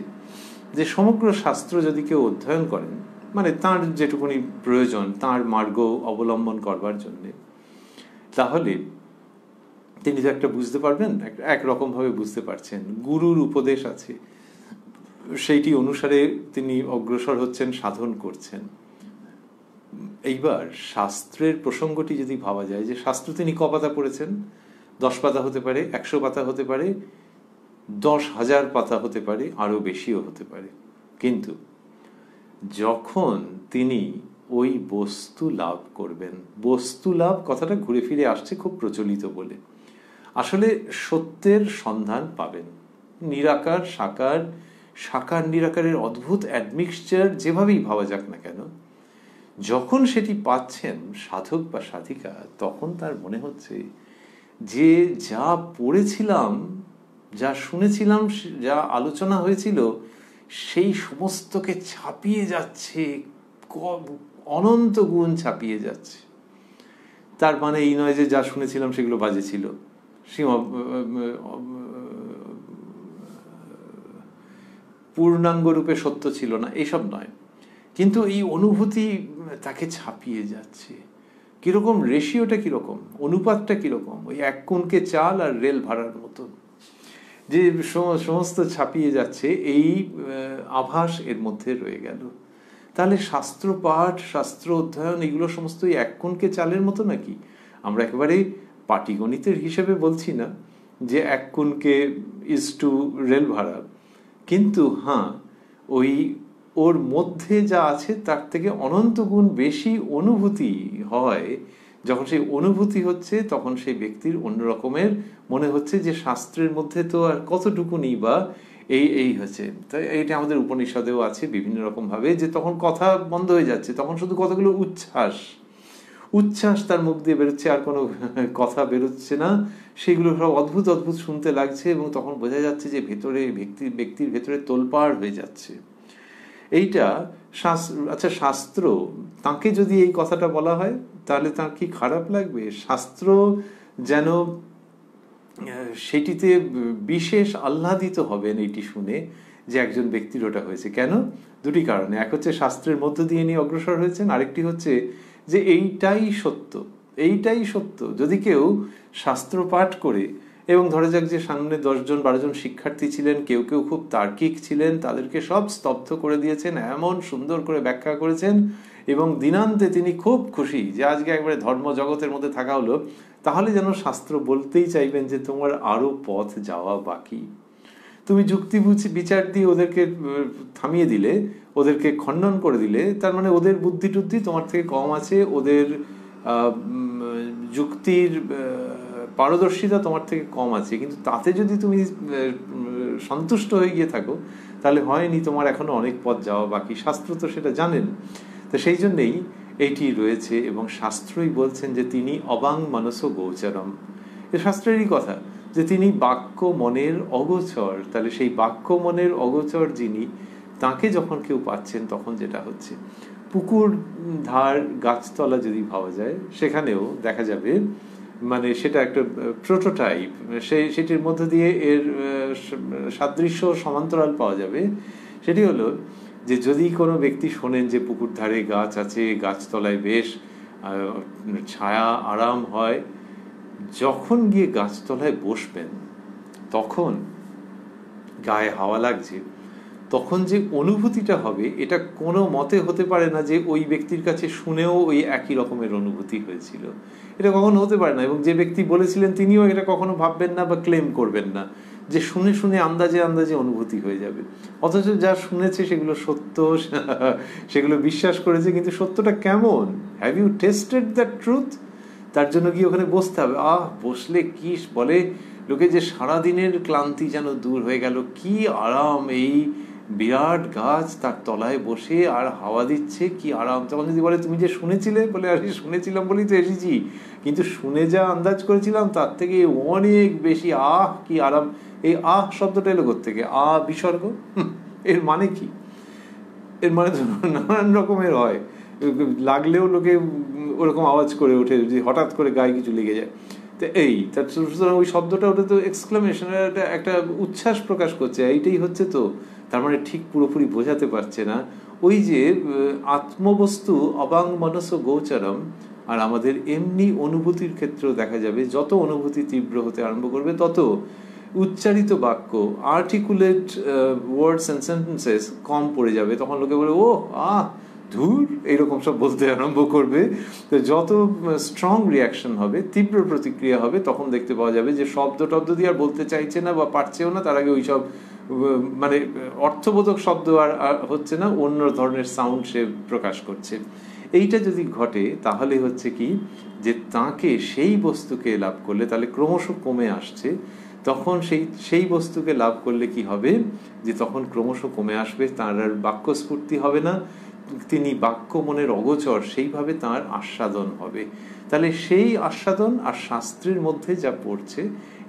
যে সমগ্র শাস্ত্র যদি কেউ অধ্যয়ন করেন, মানে তার যেটুকুনি প্রয়োজন তার মার্গ অবলম্বন করবার জন্যে, তাহলে তিনি তো একটা বুঝতে পারবেন, একরকমভাবে বুঝতে পারছেন, গুরুর উপদেশ আছে, সেইটি অনুসারে তিনি অগ্রসর হচ্ছেন, সাধন করছেন। এইবার শাস্ত্রের প্রসঙ্গটি যদি ভাবা যায়, যে শাস্ত্র তিনি ক পাতা পড়েছেন, 10 পাতা হতে পারে, 100 পাতা হতে পারে, 10,000 পাতা হতে পারে, আরো বেশিও হতে পারে, কিন্তু যখন তিনি ওই বস্তু লাভ করবেন, বস্তু লাভ কথাটা ঘুরে ফিরে আসছে খুব প্রচলিত বলে, আসলে সত্যের সন্ধান পাবেন। নিরাকার সাকার, সাকার নিরাকারের অদ্ভুত অ্যাডমিক্সচার যেভাবেই ভাবা যাক না কেন, যখন সেটি পাচ্ছেন সাধক বা সাধিকা, তখন তার মনে হচ্ছে যে যা পড়েছিলাম, যা শুনেছিলাম, যা আলোচনা হয়েছিল, সেই সমস্তকে ছাপিয়ে যাচ্ছে, অনন্ত গুণ ছাপিয়ে যাচ্ছে। তার মানে এই নয় যে যা শুনেছিলাম সেগুলো বাজে ছিল, পূর্ণাঙ্গ রূপে সত্য ছিল না, এইসব নয়, কিন্তু এই অনুভূতি তাকে ছাপিয়ে যাচ্ছে। কিরকম রেশিওটা, কিরকম অনুপাতটা, কিরকম ওই 1 কুনকে চাল আর রেল ভাড়ার মতো, যে সমস্ত ছাপিয়ে যাচ্ছে, এই আভাস এর মধ্যে রয়ে গেল। তাহলে শাস্ত্র পাঠ, শাস্ত্র অধ্যয়ন, এগুলো সমস্ত 1 কুনকে চালের মতো নাকি? আমরা একেবারে পাটিগণিতের হিসেবে বলছি না যে 1 কুনকে ইজ টু রেল ভাড়া, কিন্তু হ্যাঁ, ওই ওর মধ্যে যা আছে তার থেকে অনন্ত গুণ বেশি অনুভূতি হয়। যখন সেই অনুভূতি হচ্ছে, তখন সেই ব্যক্তির অন্য রকমের মনে হচ্ছে যে শাস্ত্রের মধ্যে তো আর কতটুকুনি বা এই হচ্ছে। তাই এইটা আমাদের উপনিষদেও আছে বিভিন্ন রকম ভাবে, যে তখন কথা বন্ধ হয়ে যাচ্ছে, তখন শুধু কতগুলো উচ্ছ্বাস তার মুখ দিয়ে বেরোচ্ছে, আর কোনো কথা বেরোচ্ছে না, সেগুলো সব অদ্ভুত অদ্ভুত শুনতে লাগছে, এবং তখন বোঝা যাচ্ছে যে ভেতরে ব্যক্তির ভেতরে তোলপাড় হয়ে যাচ্ছে। এইটা আচ্ছা, শাস্ত্র তাকে যদি এই কথাটা বলা হয়, তাহলে তার কি খারাপ লাগবে? শাস্ত্র যেন সেটিতে বিশেষ আহ্লাদিত হবেন এইটি শুনে যে একজন ব্যক্তির ওটা হয়েছে। কেন? দুটি কারণে। এক হচ্ছে শাস্ত্রের মধ্য দিয়ে নিয়ে অগ্রসর হয়েছেন, আরেকটি হচ্ছে যে এইটাই সত্য, এইটাই সত্য। যদি কেউ শাস্ত্র পাঠ করে, এবং ধরা যাক যে সামনে 10 জন 12 জন শিক্ষার্থী ছিলেন, কেউ কেউ খুব তার্কিক ছিলেন, তাদেরকে সব স্তব্ধ করে দিয়েছেন, এমন সুন্দর করে ব্যাখ্যা করেছেন, এবং দিনান্তে তিনি খুব খুশি যে আজকে একবারে ধর্ম জগতের মধ্যে থাকা হলো, তাহলে যেন শাস্ত্র বলতেই চাইবেন যে তোমার আরো পথ যাওয়া বাকি। তুমি যুক্তি বিচার দিয়ে ওদেরকে থামিয়ে দিলে, ওদেরকে খণ্ডন করে দিলে, তার মানে ওদের বুদ্ধি টুদ্ধি তোমার থেকে কম আছে, ওদের যুক্তির পারদর্শিতা তোমার থেকে কম আছে, কিন্তু তাতে যদি তুমি সন্তুষ্ট হয়ে গিয়ে থাকো, তাহলে হয়নি, তোমার এখনো অনেক পথ যাওয়া বাকি। শাস্ত্র তো সেটা জানেন। তো সেই জন্যেই এইটি রয়েছে, এবং শাস্ত্রই বলছেন যে তিনি অবাং মানস গোচরম। এ শাস্ত্রেরই কথা, যে তিনি বাক্য মনের অগোচর। তাহলে সেই বাক্য মনের অগোচর যিনি, তাকে যখন কেউ পাচ্ছেন, তখন যেটা হচ্ছে, পুকুর ধার গাছতলা যদি ভাবা যায়, সেখানেও দেখা যাবে, মানে সেটা একটা প্রোটোটাইপ, সেটির মধ্য দিয়ে এর সাদৃশ্য সমান্তরাল পাওয়া যাবে। সেটি হলো যে যদি কোনো ব্যক্তি শোনেন যে পুকুর ধারে গাছ আছে, গাছতলায় বেশ ছায়া আরাম হয়, যখন গিয়ে গাছতলায় বসবেন, তখন গায়ে হাওয়া লাগছে, তখন যে অনুভূতিটা হবে, এটা কোনো মতে হতে পারে না যে ওই ব্যক্তির কাছে শুনেও ওই একই রকমের অনুভূতি হয়েছিল। এটা কখনো হতে পারে না, এবং যে ব্যক্তি বলেছিলেন তিনিও এটা কখনো ভাববেন না বা ক্লেম করবেন না যে শুনে শুনে আন্দাজে আন্দাজে অনুভূতি হয়ে যাবে। অথচ যা শুনেছে সেগুলো সত্য, সেগুলো বিশ্বাস করেছে, কিন্তু সত্যটা কেমন? Have you tested that truth? তার জন্য কি ওখানে বসতে হবে। বসলে কি বলে লোকে, যে সারাদিনের ক্লান্তি যেন দূর হয়ে গেল, কি আরাম এই বিরাট গাছ, তার তলায় বসে আর হাওয়া দিচ্ছে, কি আরাম। তখন যদি বলে তুমি যে শুনেছিলে, বলে আরে শুনেছিলাম বলেই তো এসেছি, কিন্তু শুনে যা আন্দাজ করেছিলাম তার থেকে অনেক বেশি কি আরাম। এই শব্দটা এলো কোত্থেকে? বিসর্গ। এর মানে কি? এর মানে তো নানান রকমের হয়, লাগলেও লোকে ওরকম আওয়াজ করে ওঠে, যদি হঠাৎ করে গায়ে কিছু লেগে যায়। তো তার সুতরাং ওই শব্দটা, ওটা তো এক্সক্লামেশন, একটা উচ্ছ্বাস প্রকাশ করছে। এইটাই হচ্ছে তো তার মানে ঠিক পুরোপুরি বোঝাতে পারছে না। ওই যে আত্মবস্তু অবাং মনস গোচরম, আর আমাদের এমনি অনুভূতির ক্ষেত্রেও দেখা যাবে যত অনুভূতি তীব্র হতে আরম্ভ করবে তত উচ্চারিত বাক্য, আর্টিকুলেট ওয়ার্ডস অ্যান্ড সেন্টেন্সেস কম পড়ে যাবে। তখন লোকে বলে ও ধুর, এইরকম সব বলতে আরম্ভ করবে। তো যত স্ট্রং রিয়াকশন হবে, তীব্র প্রতিক্রিয়া হবে, তখন দেখতে পাওয়া যাবে যে শব্দ টব্দ দিয়ে আর বলতে চাইছে না বা পারছেও না। তার আগে ওই সব মানে অর্থবোধক শব্দ আর হচ্ছে না, অন্য ধরনের সাউন্ড সে প্রকাশ করছে। এইটা যদি ঘটে তাহলে হচ্ছে কি, যে তাকে সেই বস্তুকে লাভ করলে তাহলে ক্রমশ কমে আসছে। তখন সেই বস্তুকে লাভ করলে কি হবে, যে তখন ক্রমশ কমে আসবে, তার আর বাক্যস্ফূর্তি হবে না, তিনি বাক্য মনের অগোচর সেইভাবে তার আস্বাদন হবে। তাহলে সেই আস্বাদন আর শাস্ত্রের মধ্যে যা পড়ছে,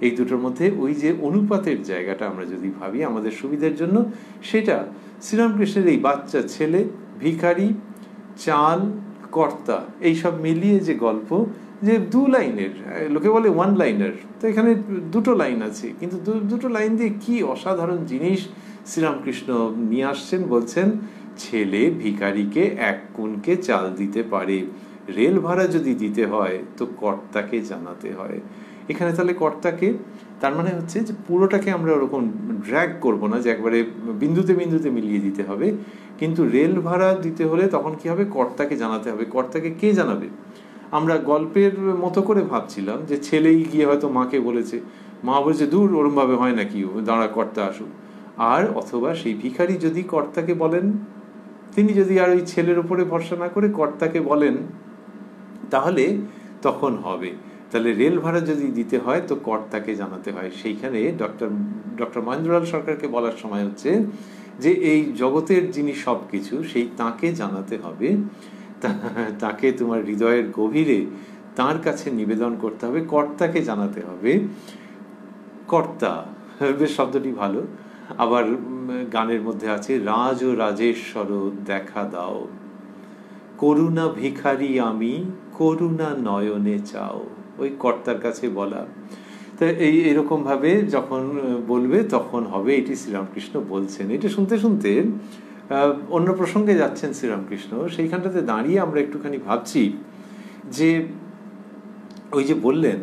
এই দুটোর মধ্যে ওই যে অনুপাতের জায়গাটা আমরা যদি ভাবি আমাদের সুবিধার জন্য, সেটা শ্রীরামকৃষ্ণের এই বাচ্চা ছেলে, ভিখারি, চাল, কর্তা, এইসব মিলিয়ে যে গল্প, যে 2 লাইনের, লোকে বলে 1 লাইনার, তো এখানে 2টো লাইন আছে, কিন্তু দুটো লাইন দিয়ে কি অসাধারণ জিনিস শ্রীরামকৃষ্ণ নিয়ে আসছেন। বলছেন, ছেলে ভিখারিকে 1 কুনকে চাল দিতে পারে, রেল ভাড়া যদি দিতে হয় তো কর্তাকে জানাতে হয়। এখানে তাহলে কর্তাকে, তার মানে হচ্ছে যে পুরোটাকে আমরা ওরকম ড্র্যাগ করবো না যে একবারে বিন্দুতে বিন্দুতে মিলিয়ে দিতে হবে, কিন্তু রেল ভাড়া দিতে হলে তখন কি হবে, কর্তাকে জানাতে হবে। কর্তাকে কে জানাবে? আমরা গল্পের মতো করে ভাবছিলাম যে ছেলেই গিয়ে হয়তো মাকে বলেছে, মা বলছে দূর, ওরমভাবে হয় নাকি, দাঁড়া কর্তা আসুক। আর অথবা সেই ভিখারি যদি কর্তাকে বলেন, তিনি যদি আর ওই ছেলের উপরে ভরসা না করে কর্তাকে বলেন, তাহলে তখন হবে। তাহলে রেল ভাড়া যদি দিতে হয় তো কর্তাকে জানাতে হয়। সেইখানে ডক্টর মহেন্দ্রলাল সরকারকে বলার সময় হচ্ছে যে এই জগতের যিনি সব কিছু, সেই তাকে জানাতে হবে, তাকে তোমার হৃদয়ের গভীরে তার কাছে নিবেদন করতে হবে, কর্তাকে জানাতে হবে। কর্তা, বেশ শব্দটি ভালো। আবার গানের মধ্যে আছে, রাজ ও রাজেশ্বর দেখা দাও, করুণা ভিখারি আমি, করুণা নয়নে চাও। ওই কর্তার কাছে বলা। তো এইরকম ভাবে যখন বলবে তখন হবে, এটি শ্রীরামকৃষ্ণ বলছেন। এটা শুনতে শুনতে অন্য প্রসঙ্গে যাচ্ছেন শ্রীরামকৃষ্ণ। সেইখানটাতে দাঁড়িয়ে আমরা একটুখানি ভাবছি যে ওই যে বললেন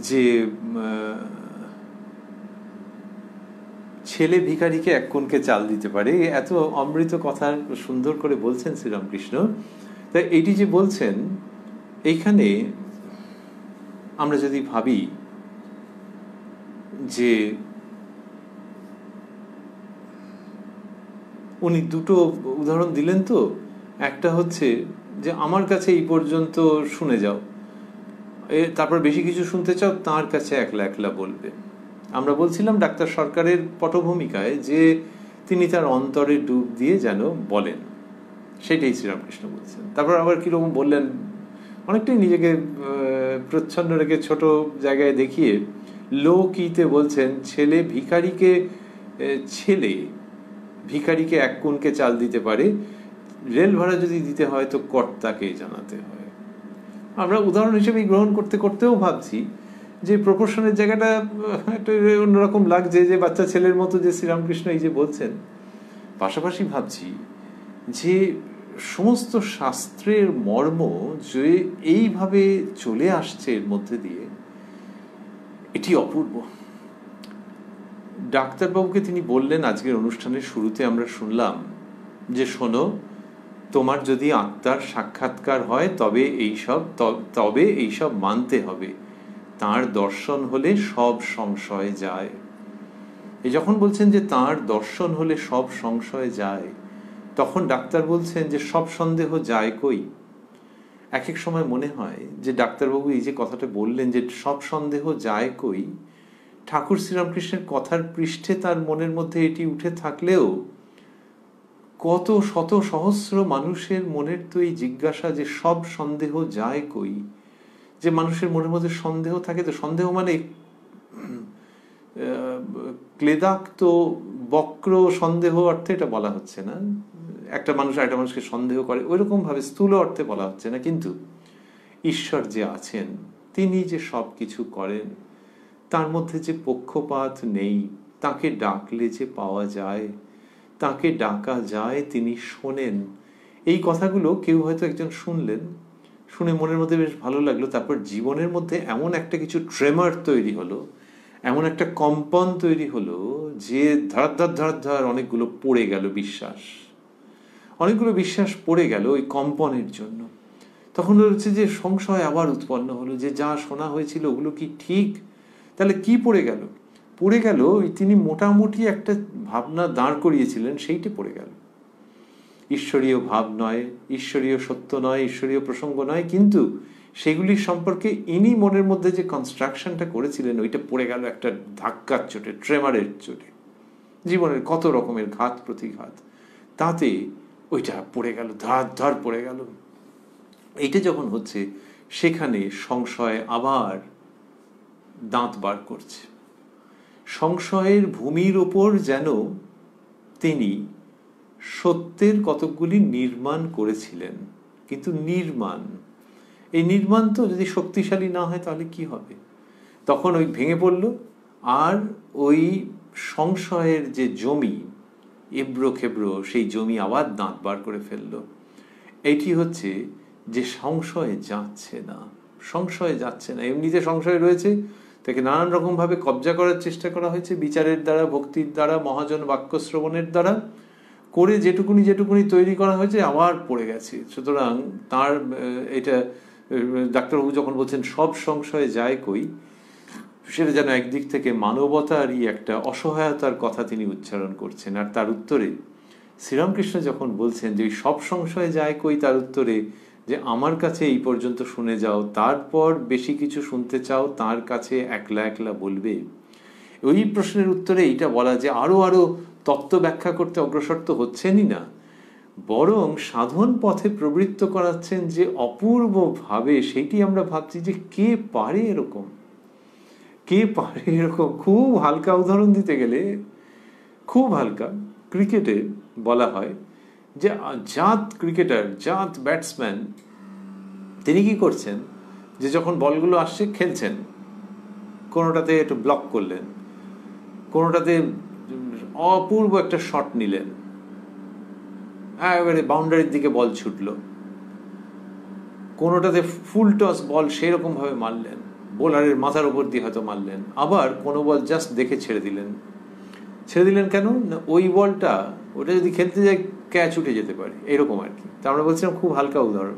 যে ছেলে ভিখারিকে 1 কুনকে চাল দিতে পারে, এত অমৃত কথা সুন্দর করে বলছেন শ্রীরামকৃষ্ণ। তাই এইটি যে বলছেন, এইখানে আমরা যদি ভাবি যে উনি 2টো উদাহরণ দিলেন, তো একটা হচ্ছে যে আমার কাছে এই পর্যন্ত শুনে যাও, তারপর বেশি কিছু শুনতে চাও তার কাছে একলা একলা বলবে। আমরা বলছিলাম ডাক্তার সরকারের পটভূমিকায় যে তিনি তার অন্তরে ডুব দিয়ে যেন বলেন, সেটাই শ্রীরামকৃষ্ণ বলছেন। তারপর আবার কিরকম বললেন, অনেকটাই নিজেকে প্রচ্ছন্ন রেখে ছোট জায়গায় দেখিয়ে লোকিতে বলছেন, ছেলে ভিখারিকে 1 কুনকে চাল দিতে পারে, রেল ভাড়া যদি দিতে হয় তো কর্তাকে জানাতে হয়। আমরা উদাহরণ হিসেবে গ্রহণ করতে করতেও ভাবছি যে প্রপোর্শনের জায়গাটা একটা অন্যরকম লাগছে, যে বাচ্চা ছেলের মতো যে শ্রীরামকৃষ্ণ এই যে বলছেন। পাশাপাশি ভাবছি যে সমস্ত শাস্ত্রের মর্ম যে এইভাবে চলে আসছে এর মধ্যে দিয়ে, এটি অপূর্ব। ডাক্তারবাবুকে তিনি বললেন আজকের অনুষ্ঠানের শুরুতে, আমরা শুনলাম যে শোনো, তোমার যদি আত্মার সাক্ষাৎকার হয় তবে এইসব মানতে হবে, তার দর্শন হলে সব সংশয় যায়। এই যখন বলছেন যে তার দর্শন হলে সব সংশয় যায়, তখন ডাক্তার বলছেন যে সব সন্দেহ যায় কই। এক এক সময় মনে হয় যে ডাক্তারবাবু এই যে কথাটা বললেন যে সব সন্দেহ যায় কই, ঠাকুর শ্রীরামকৃষ্ণের কথার পৃষ্ঠে তার মনের মধ্যে এটি উঠে থাকলেও কত শত সহস্র মানুষের মনের তো এই জিজ্ঞাসা যে সব সন্দেহ যায় কই। যে মানুষের মনের মধ্যে সন্দেহ থাকে, তো সন্দেহ মানে ক্লেদাক্ত বক্র সন্দেহ অর্থে এটা বলা হচ্ছে না, একটা মানুষ আরেকটা মানুষকে সন্দেহ করে ওইরকম ভাবে স্থূল অর্থে বলা হচ্ছে না, কিন্তু ঈশ্বর যে আছেন, তিনি যে সব কিছু করেন, তার মধ্যে যে পক্ষপাত নেই, তাকে ডাকলে যে পাওয়া যায়, তাকে ডাকা যায়, তিনি শোনেন। এই কথাগুলো কেউ হয়তো একজন শুনলেন, শুনে মনের মধ্যে বেশ ভালো লাগলো, তারপর জীবনের মধ্যে এমন একটা কিছু ট্রেমার তৈরি হলো, এমন একটা কম্পন তৈরি হলো যে ধর অনেকগুলো পড়ে গেল বিশ্বাস, অনেকগুলো বিশ্বাস পড়ে গেল ওই কম্পনের জন্য। তখন হচ্ছে যে সংশয় আবার উৎপন্ন হলো যে যা শোনা হয়েছিল ওগুলো কি ঠিক? তাহলে কি পড়ে গেল? পড়ে গেল ওই তিনি মোটামুটি একটা ভাবনা দাঁড় করিয়েছিলেন, সেইটা পড়ে গেল। ঈশ্বরীয় ভাব নয়, ঈশ্বরীয় সত্য নয়, ঈশ্বরীয় প্রসঙ্গ নয়, কিন্তু সেগুলির সম্পর্কে ইনি মনের মধ্যে যে কনস্ট্রাকশনটা করেছিলেন ওইটা পড়ে গেল একটা ধাক্কার চোটে, ট্রেমারের চোটে। জীবনের কত রকমের ঘাত প্রতিঘাত, তাতে ওইটা পড়ে গেল, ধর পড়ে গেল। এইটা যখন হচ্ছে, সেখানে সংশয় আবার দাঁত বার করছে। সংশয়ের ভূমির ওপর যেন তিনি সত্যের কতকগুলি নির্মাণ করেছিলেন, কিন্তু এই নির্মাণ তো যদি শক্তিশালী না হয় তাহলে কি হবে? তখন ওই ভেঙে পড়ল, আর ওই সংশয়ের যে জমি এবড়ো খেবড়ো, সেই জমি আবার দাঁত বার করে ফেলল। এটি হচ্ছে যে সংশয়ে যাচ্ছে না, এমনিতে সংশয় রয়েছে, তাকে নানান রকমভাবে কবজা করার চেষ্টা করা হয়েছে, বিচারের দ্বারা, ভক্তির দ্বারা, মহাজন বাক্য শ্রবণের দ্বারা করে যেটুকুনি তৈরি করা হয়েছে আবার পড়ে গেছে। সুতরাং তার এটা ডাক্তারবাবু যখন বলছেন সব সংশয়ে যায় কই, সেটা যেন একদিক থেকে মানবতারই একটা অসহায়তার কথা তিনি উচ্চারণ করছেন। আর তার উত্তরে শ্রীরামকৃষ্ণ যখন বলছেন যে সব সংশয়ে যায় কই, তার উত্তরে যে আমার কাছে এই পর্যন্ত শুনে যাও, তারপর বেশি কিছু শুনতে চাও তার কাছে একলা একলা বলবে। ওই প্রশ্নের উত্তরে এইটা বলা যে আরো তত্ত্ব ব্যাখ্যা করতে অগ্রসর তো হচ্ছেনই না, বরং সাধন পথে প্রবৃত্ত করাচ্ছেন যে অপূর্ব ভাবে। সেইটি আমরা ভাবছি যে কে পারে এরকম। খুব হালকা উদাহরণ দিতে গেলে, খুব হালকা, ক্রিকেটে বলা হয় যে জাত ক্রিকেটার, জাত ব্যাটসম্যান, তিনি কি করছেন যে যখন বলগুলো আসছে খেলছেন, কোনোটাতে একটু ব্লক করলেন, কোনোটাতে অপূর্ব একটা শট নিলেন, একেবারে বাউন্ডারির দিকে বল ছুটলো, কোনোটাতে ফুল টস বল সেরকম ভাবে মারলেন, বোলারের মাথার উপর দিয়ে হয়তো মারলেন, আবার কোনো বল জাস্ট দেখে ছেড়ে দিলেন কেন না ওই বলটা, ওটা যদি খেলতে যায় ক্যাচ উঠে যেতে পারে, এরকম আর কি। তা আমরা বলছিলাম খুব হালকা উদাহরণ।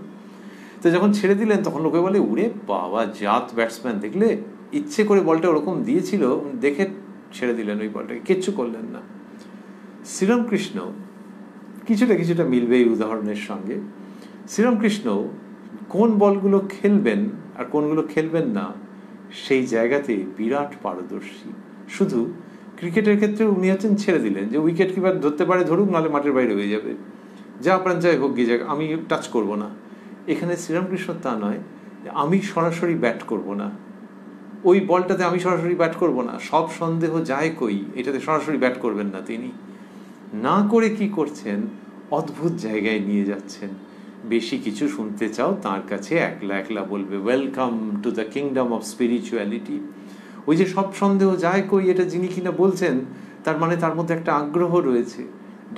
তো যখন ছেড়ে দিলেন তখন লোকে বলে উড়ে বাবা, জাত ব্যাটসম্যান, দেখলে ইচ্ছে করে বলটা ওরকম দিয়েছিল, দেখে ছেড়ে দিলেন ওই বলটাকে, কিচ্ছু করলেন না। শ্রীরামকৃষ্ণ কিছুটা মিলবে এই উদাহরণের সঙ্গে। শ্রীরামকৃষ্ণ কোন বলগুলো খেলবেন আর কোনগুলো খেলবেন না সেই জায়গাতে বিরাট পারদর্শী। শুধু ক্রিকেটের ক্ষেত্রে উনি হচ্ছেন ছেড়ে দিলেন যে উইকেট কিপার ধরতে পারে ধরুক, নাহলে মাঠের বাইরে হয়ে যাবে, যা প্রাণ চাই হোক গিয়ে যাক, আমি টাচ করব না। এখানে শ্রীরামকৃষ্ণ তা নয়, আমি সরাসরি ব্যাট করব না, ওই বলটাতে আমি সরাসরি ব্যাট করব না, সব সন্দেহ যায় কই, এটাতে সরাসরি ব্যাট করবেন না। তিনি না করে কি করছেন, অদ্ভুত জায়গায় নিয়ে যাচ্ছেন। বেশি কিছু শুনতে চাও তার কাছে একলা একলা বলবে, welcome to the kingdom of spirituality. ওই যে সব সন্দেহ যায় কই, এটা যিনি কিনা বলছেন, তার মানে তার মধ্যে একটা আগ্রহ রয়েছে।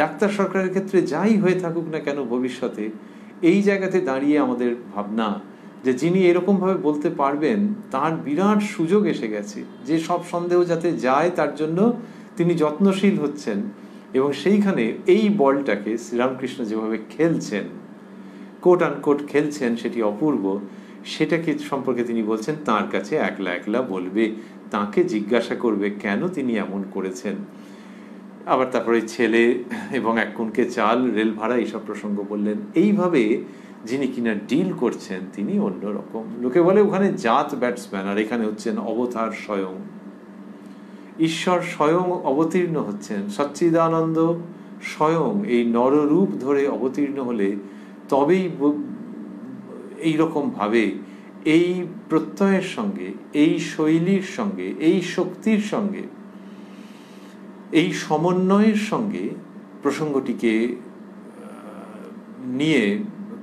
ডাক্তার সরকারের ক্ষেত্রে যাই হয়ে থাকুক না কেন ভবিষ্যতে, এই জায়গাতে দাঁড়িয়ে আমাদের ভাবনা যে যিনি এরকমভাবে বলতে পারবেন তার বিরাট সুযোগ এসে গেছে, যে সব সন্দেহ যাতে যায় তার জন্য তিনি যত্নশীল হচ্ছেন। এবং সেইখানে এই বলটাকে শ্রীরামকৃষ্ণ যেভাবে খেলছেন, কোট আনকোট খেলছেন, সেটি অপূর্ব। সেটাকে সম্পর্কে তিনি বলছেন তার কাছে একলা একলা বলবে, তাকে জিজ্ঞাসা করবে কেন তিনি এমন করেছেন। আবার তারপরে ছেলে এবং এক কুনকে চাল, রেল ভাড়া, এইসব প্রসঙ্গ বললেন। এইভাবে যিনি কিনা ডিল করছেন তিনি অন্যরকম। লোকে বলে ওখানে জাত ব্যাটসম্যান, আর এখানে হচ্ছেন অবতার স্বয়ং, ঈশ্বর স্বয়ং অবতীর্ণ হচ্ছেন, সচ্চিদানন্দ স্বয়ং এই নররূপ ধরে অবতীর্ণ হলে তবেই এইরকম ভাবে, এই প্রত্যয়ের সঙ্গে, এই শৈলীর সঙ্গে, এই শক্তির সঙ্গে, এই সমন্বয়ের সঙ্গে প্রসঙ্গটিকে নিয়ে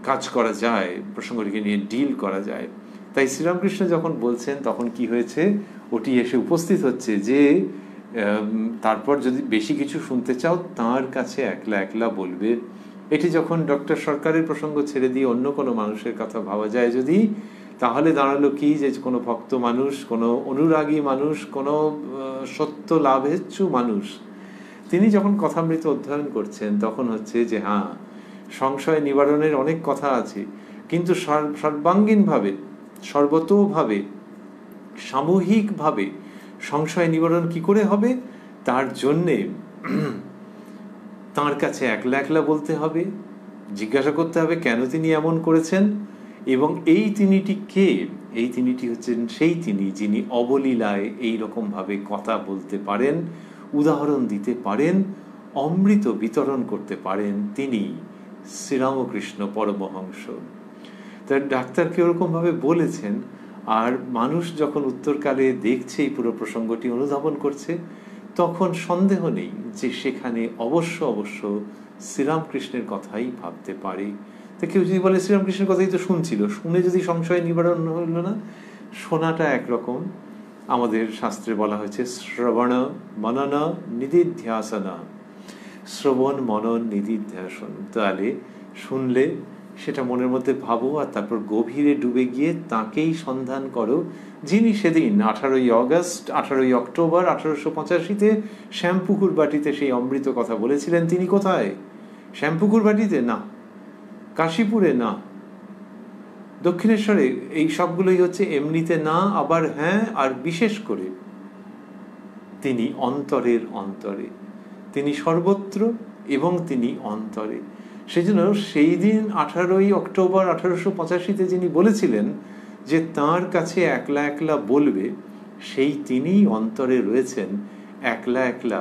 কাজ করা যায়, প্রসঙ্গটিকে নিয়ে ডিল করা যায়। তাই শ্রীরামকৃষ্ণ যখন বলছেন তখন কি হয়েছে, ওটি এসে উপস্থিত হচ্ছে যে তারপর যদি বেশি কিছু শুনতে চাও তার কাছে একলা একলা বলবে। এটি যখন ডক্টর সরকারের প্রসঙ্গ ছেড়ে দিয়ে অন্য কোনো মানুষের কথা ভাবা যায় যদি, তাহলে দাঁড়ালো কি যে কোনো ভক্ত মানুষ, কোনো অনুরাগী মানুষ, কোনো সত্য লাভেচ্ছু মানুষ তিনি যখন কথামৃত অধ্যয়ন করছেন তখন হচ্ছে যে হ্যাঁ, সংশয় নিবারণের অনেক কথা আছে, কিন্তু সর্বাঙ্গীনভাবে, সর্বতোভাবে, সামূহিকভাবে সংশয় নিবারণ কি করে হবে, তার জন্যে তাঁর কাছে একলা একলা বলতে হবে, জিজ্ঞাসা করতে হবে কেন তিনি এমন করেছেন, এবং এই তিনিটি কে? এই তিনিটি হচ্ছেন সেই তিনি যিনি অবলীলায় এইরকমভাবে কথা বলতে পারেন, উদাহরণ দিতে পারেন, অমৃত বিতরণ করতে পারেন, তিনি শ্রীরামকৃষ্ণ পরমহংস। তার ডাক্তারকে ওরকমভাবে বলেছেন, আর মানুষ যখন উত্তরকালে দেখছে এই পুরো প্রসঙ্গটি অনুধাবন করছে, তখন সন্দেহ নেই যে সেখানে অবশ্য অবশ্য শ্রীরামকৃষ্ণের কথাই ভাবতে পারে। তো কেউ যদি বলে শ্রীরামকৃষ্ণের কথাই তো শুনছিল, শুনে যদি সংশয় নিবারণ হলো না, শোনাটা একরকম, আমাদের শাস্ত্রে বলা হয়েছে শ্রবণ মনন নিদিধ্যাসনা, শ্রবণ মনন নিদিধ্যাসন। তাহলে শুনলে সেটা মনের মধ্যে ভাবো, আর তারপর গভীরে ডুবে গিয়ে তাকেই সন্ধান করো, যিনি সেদিন 18ই অগস্ট 18ই অক্টোবর 1885-তে শ্যামপুকুর বাটিতে সেই অমৃত কথা বলেছিলেন। তিনি কোথায়? শ্যামপুকুর বাটিতে না, কাশীপুরে না, দক্ষিণেশ্বরে। এই সবগুলোই হচ্ছে এমনিতে না, আবার হ্যাঁ, আর বিশেষ করে তিনি অন্তরের অন্তরে, তিনি সর্বত্র এবং তিনি অন্তরে। সেজন্য সেই দিন 18ই অক্টোবর 1885-তে যিনি বলেছিলেন যে তাঁর কাছে একলা একলা বলবে, সেই তিনিই অন্তরে রয়েছেন একলা একলা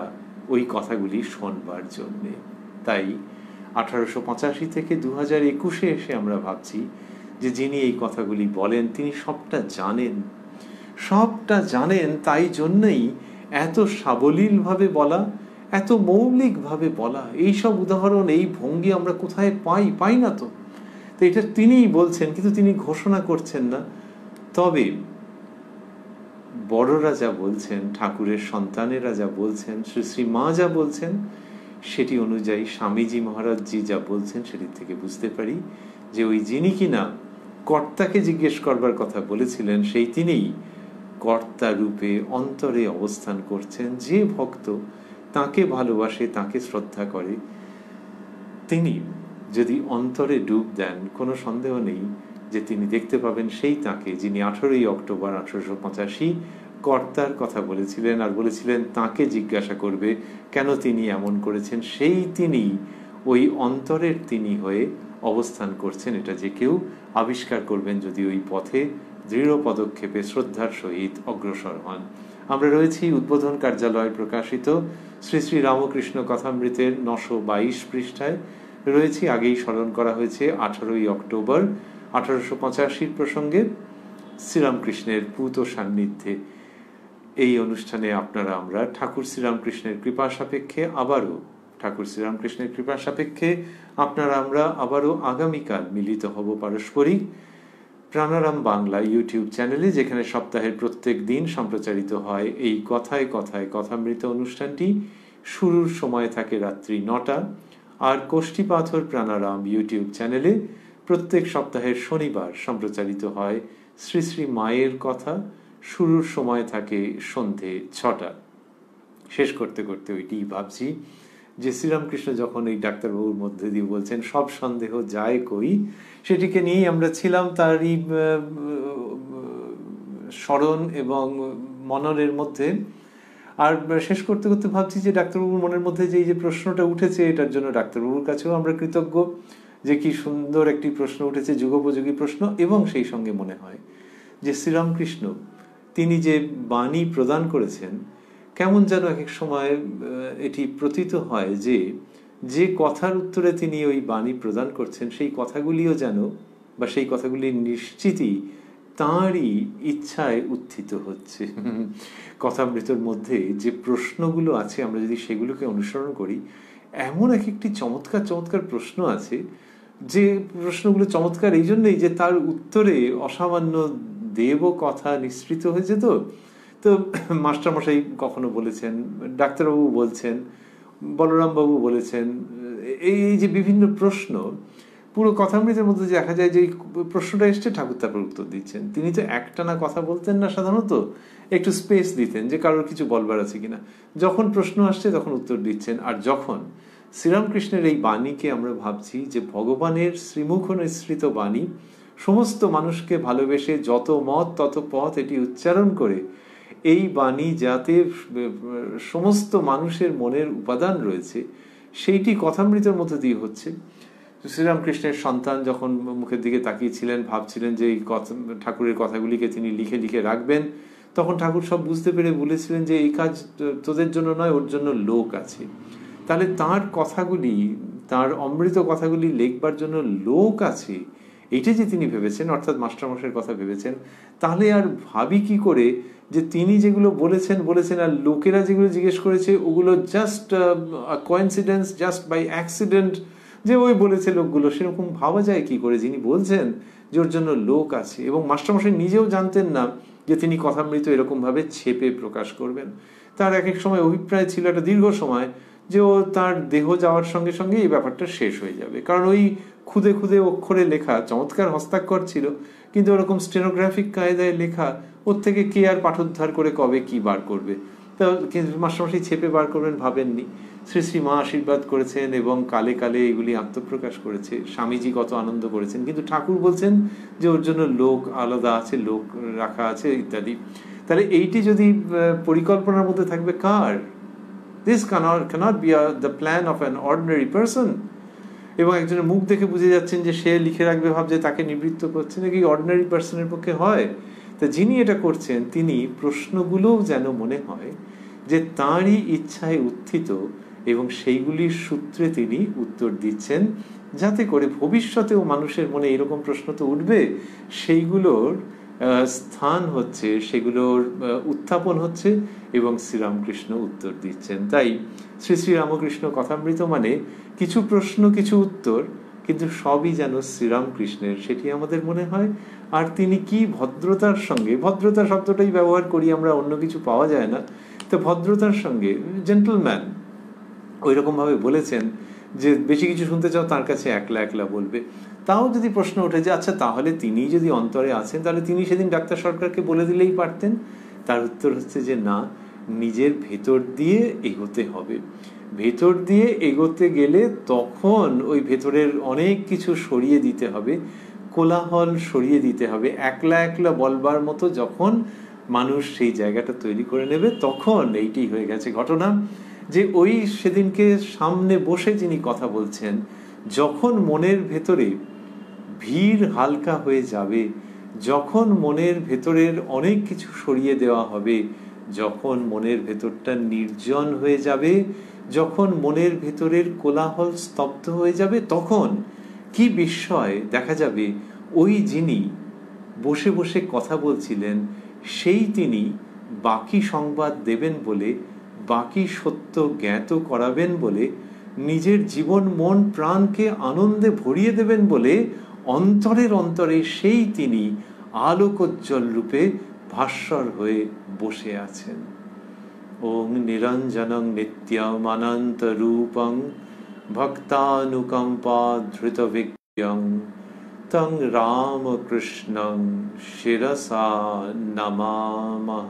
ওই কথাগুলি শোনবার জন্যে। তাই 1885 থেকে 2021-এ এসে আমরা ভাবছি যে যিনি এই কথাগুলি বলেন তিনি সবটা জানেন, সবটা জানেন। তাই জন্যই এত সাবলীলভাবে বলা, এত মৌলিকভাবে বলা। এইসব উদাহরণ, এই ভঙ্গি আমরা কোথায় পাই না তো। তো এটা তিনিই বলছেন, কিন্তু তিনি ঘোষণা করছেন না। তবে বড়রা যা বলছেন, ঠাকুরের সন্তানেরা যা বলছেন, শ্রী শ্রী মা যা বলছেন, সেটি অনুযায়ী স্বামীজি মহারাজজি যা বলছেন সেটি থেকে বুঝতে পারি যে ওই যিনি কিনা কর্তাকে জিজ্ঞেস করবার কথা বলেছিলেন, সেই তিনিই কর্তা রূপে অন্তরে অবস্থান করছেন। যে ভক্ত তাকে ভালোবাসে, তাকে শ্রদ্ধা করে, তিনি যদি অন্তরে ডুব দেন, কোনো সন্দেহ নেই যে তিনি দেখতে পাবেন সেই তাকে যিনি 18ই অক্টোবর 1885 কর্তার কথা বলেছিলেন, আর বলেছিলেন তাকে জিজ্ঞাসা করবে কেন তিনি এমন করেছেন। সেই তিনি ওই অন্তরের তিনি হয়ে অবস্থান করছেন। এটা যে কেউ আবিষ্কার করবেন যদি ওই পথে দৃঢ় পদক্ষেপে শ্রদ্ধার সহিত অগ্রসর হন। আমরা রয়েছি উদ্বোধন কার্যালয় প্রকাশিত শ্রী শ্রী রামকৃষ্ণ কথামৃতের 922 পৃষ্ঠায় রয়েছি। আগেই স্মরণ করা হয়েছে 18ই অক্টোবর 1885 প্রসঙ্গে শ্রীরামকৃষ্ণের পূত সান্নিধ্যে। এই অনুষ্ঠানে আমরা ঠাকুর শ্রীরামকৃষ্ণের কৃপা সাপেক্ষে আমরা আবারও আগামীকাল মিলিত হব পারস্পরিক প্রাণারাম বাংলা ইউটিউব চ্যানেলে, যেখানে সপ্তাহের প্রত্যেক দিন সম্প্রচারিত হয় এই কথায় কথায় কথামৃত অনুষ্ঠানটি। শুরুর সময় থাকে রাত্রি 9টা, আর কোষ্ঠী পাথর প্রাণারাম ইউটিউব চ্যানেলে প্রত্যেক সপ্তাহের শনিবার সম্প্রচারিত হয় শ্রী শ্রী মায়ের কথা। শুরুর সময় থাকে সন্ধে 6টা। শেষ করতে করতে ওইটি ভাবছি যে শ্রীরামকৃষ্ণ যখন এই ডাক্তারবাবুর মধ্যে দিয়ে বলছেন সব সন্দেহ যায় কই, সেটিকে নিয়েই আমরা ছিলাম তারই স্মরণ এবং মননের মধ্যে। আর শেষ করতে করতে ভাবছি যে ডাক্তারবাবুর মনের মধ্যে যে প্রশ্নটা উঠেছে, এটার জন্য ডাক্তারবাবুর কাছেও আমরা কৃতজ্ঞ যে কি সুন্দর একটি প্রশ্ন উঠেছে, যুগোপযোগী প্রশ্ন। এবং সেই সঙ্গে মনে হয় যে শ্রীরামকৃষ্ণ তিনি যে বাণী প্রদান করেছেন, কেমন যেন এক এক সময় এটি প্রতীত হয় যে যে কথার উত্তরে তিনি ওই বাণী প্রদান করছেন সেই কথাগুলিও যেন, বা সেই কথাগুলি নিশ্চিতই তাঁরই ইচ্ছায় উত্থিত হচ্ছে। কথামৃতের মধ্যে যে প্রশ্নগুলো আছে, আমরা যদি সেগুলোকে অনুসরণ করি, এমন এক একটি চমৎকার চমৎকার প্রশ্ন আছে, যে প্রশ্নগুলো চমৎকার এই জন্যই যে তার উত্তরে অসামান্য দেব কথা নিঃসৃত হয়েছে। তো তো মাস্টারমশাই কখনো বলেছেন, ডাক্তারবাবু বলছেন, বলরামবাবু বলেছেন, এই যে বিভিন্ন প্রশ্ন, পুরো কথামৃতের মধ্যে দেখা যায় যে প্রশ্নটা এসছে, ঠাকুর তারপর উত্তর দিচ্ছেন। তিনি তো একটানা কথা বলতেন না, সাধারণত একটু স্পেস দিতেন যে কারোর কিছু বলবার আছে কিনা। যখন প্রশ্ন আসছে তখন উত্তর দিচ্ছেন। আর যখন শ্রীরামকৃষ্ণের এই বাণীকে আমরা ভাবছি যে ভগবানের শ্রীমুখ নিঃসৃত বাণী, সমস্ত মানুষকে ভালোবেসে যত মত তত পথ এটি উচ্চারণ করে এই বাণী যাতে সমস্ত মানুষের মনের উপাদান রয়েছে, সেইটি কথামৃতের মধ্যে দিয়ে হচ্ছে। শ্রীরামকৃষ্ণের সন্তান যখন মুখের দিকে তাকিয়েছিলেন, ভাবছিলেন যে এই ঠাকুরের কথাগুলিকে তিনি লিখে লিখে রাখবেন, তখন ঠাকুর সব বুঝতে পেরে বলেছিলেন যে এই কাজ তোদের জন্য নয়, ওর জন্য লোক আছে। তাহলে তার কথাগুলি, তার অমৃত কথাগুলি লিখবার জন্য লোক আছে, এইটা যে তিনি ভেবেছেন, অর্থাৎ মাস্টারমশাইয়ের কথা ভেবেছেন, তাহলে আর ভাবি কি করে যে তিনি যেগুলো বলেছেন আর লোকেরা যেগুলো জিজ্ঞেস করেছে ওগুলো just coincidence, just by accident, যে ওই বলেছে লোকগুলো, সেরকম ভাবা যায় কি করে? যিনি বলছেন যে ওর জন্য লোক আছে, এবং মাস্টারমশাই নিজেও জানতেন না যে তিনি কথামৃত এরকমভাবে ছেপে প্রকাশ করবেন। তার এক এক সময় অভিপ্রায় ছিল, একটা দীর্ঘ সময়, যে ও তার দেহ যাওয়ার সঙ্গে সঙ্গে এই ব্যাপারটা শেষ হয়ে যাবে। কারণ ওই খুদে খুদে অক্ষরে লেখা, চমৎকার হস্তাক্ষর ছিল, কিন্তু ওরকম স্টেনোগ্রাফিক কায়দায় লেখা, ওর থেকে কে আর পাঠোদ্ধার করে কবে কি বার করবে? তা মাস্টারমশাই ছেপে বার করবেন ভাবেননি। শ্রী শ্রী মা আশীর্বাদ করেছেন এবং কালে কালে এগুলি আত্মপ্রকাশ করেছে। স্বামীজি কত আনন্দ করেছেন, কিন্তু ঠাকুর বলছেন যে ওর জন্য লোক আলাদা আছে, লোক রাখা আছে ইত্যাদি। তাহলে এইটি যদি পরিকল্পনার মধ্যে থাকবে কার? This cannot be the plan of an ordinary person. এবং একজনের মুখ দেখে বুঝে যাচ্ছেন যে সে লিখে রাখবে, ভাবছে তাকে নিবৃত্ত করছে, নাকি অর্ডিনারি পার্সনের পক্ষে হয়? তা যিনি এটা করছেন তিনি প্রশ্নগুলোও যেন মনে হয় যে তাঁরই ইচ্ছায় উত্থিত, এবং সেইগুলির সূত্রে তিনি উত্তর দিচ্ছেন, যাতে করে ভবিষ্যতেও মানুষের মনে এরকম প্রশ্ন তো উঠবে, সেইগুলোর স্থান হচ্ছে, সেগুলোর উত্থাপন হচ্ছে, এবং শ্রীরামকৃষ্ণ উত্তর দিচ্ছেন। তাই শ্রী শ্রী রামকৃষ্ণ কথামৃত মানে কিছু প্রশ্ন কিছু উত্তর, কিন্তু সবই যেন শ্রীরামকৃষ্ণের, সেটি আমাদের মনে হয়। আর তিনি কি ভদ্রতার সঙ্গে, ভদ্রতা শব্দটাই ব্যবহার করি আমরা, অন্য কিছু পাওয়া যায় না, তো ভদ্রতার সঙ্গে, জেন্টলম্যান, ওই রকম ভাবে বলেছেন যে বেশি কিছু শুনতে চাও তার কাছে একলা একলা বলবে। তাও যদি প্রশ্ন ওঠে যে আচ্ছা তাহলে তিনি যদি অন্তরে আছেন, তাহলে তিনি সেদিন ডাক্তার সরকারকে বলে দিলেই পারতেন। তার উত্তর হচ্ছে যে না, নিজের ভেতর দিয়ে এগোতে হবে। ভেতর দিয়ে এগোতে গেলে তখন ওই ভেতরের অনেক কিছু সরিয়ে দিতে হবে, কোলাহল সরিয়ে দিতে হবে। একলা একলা বলবার মতো যখন মানুষ সেই জায়গাটা তৈরি করে নেবে, তখন এইটি হয়ে গেছে ঘটনা যে ওই সেদিনকে সামনে বসে যিনি কথা বলছেন, যখন মনের ভেতরে ভিড় হালকা হয়ে যাবে, যখন মনের ভেতরের অনেক কিছু সরিয়ে দেওয়া হবে, যখন মনের ভেতরটা নির্জন হয়ে যাবে, যখন মনের ভেতরের কোলাহল স্তব্ধ হয়ে যাবে, তখন কি বিস্ময় দেখা যাবে, ওই যিনি বসে বসে কথা বলছিলেন সেই তিনি বাকি সংবাদ দেবেন বলে, বাকি সত্য জ্ঞাত করাবেন বলে, নিজের জীবন মন প্রাণকে আনন্দে ভরিয়ে দেবেন বলে, অন্তরের অন্তরে সেই তিনি আলোকোজ্জ্বল রূপে ভাস্বর হয়ে বসে আছেন। ওং নিরঞ্জনং নিত্যমানন্ত রূপং ভক্তানুকম্পা ধৃত বিজ্ঞং তং রামকৃষ্ণং শিরসা নমামহ।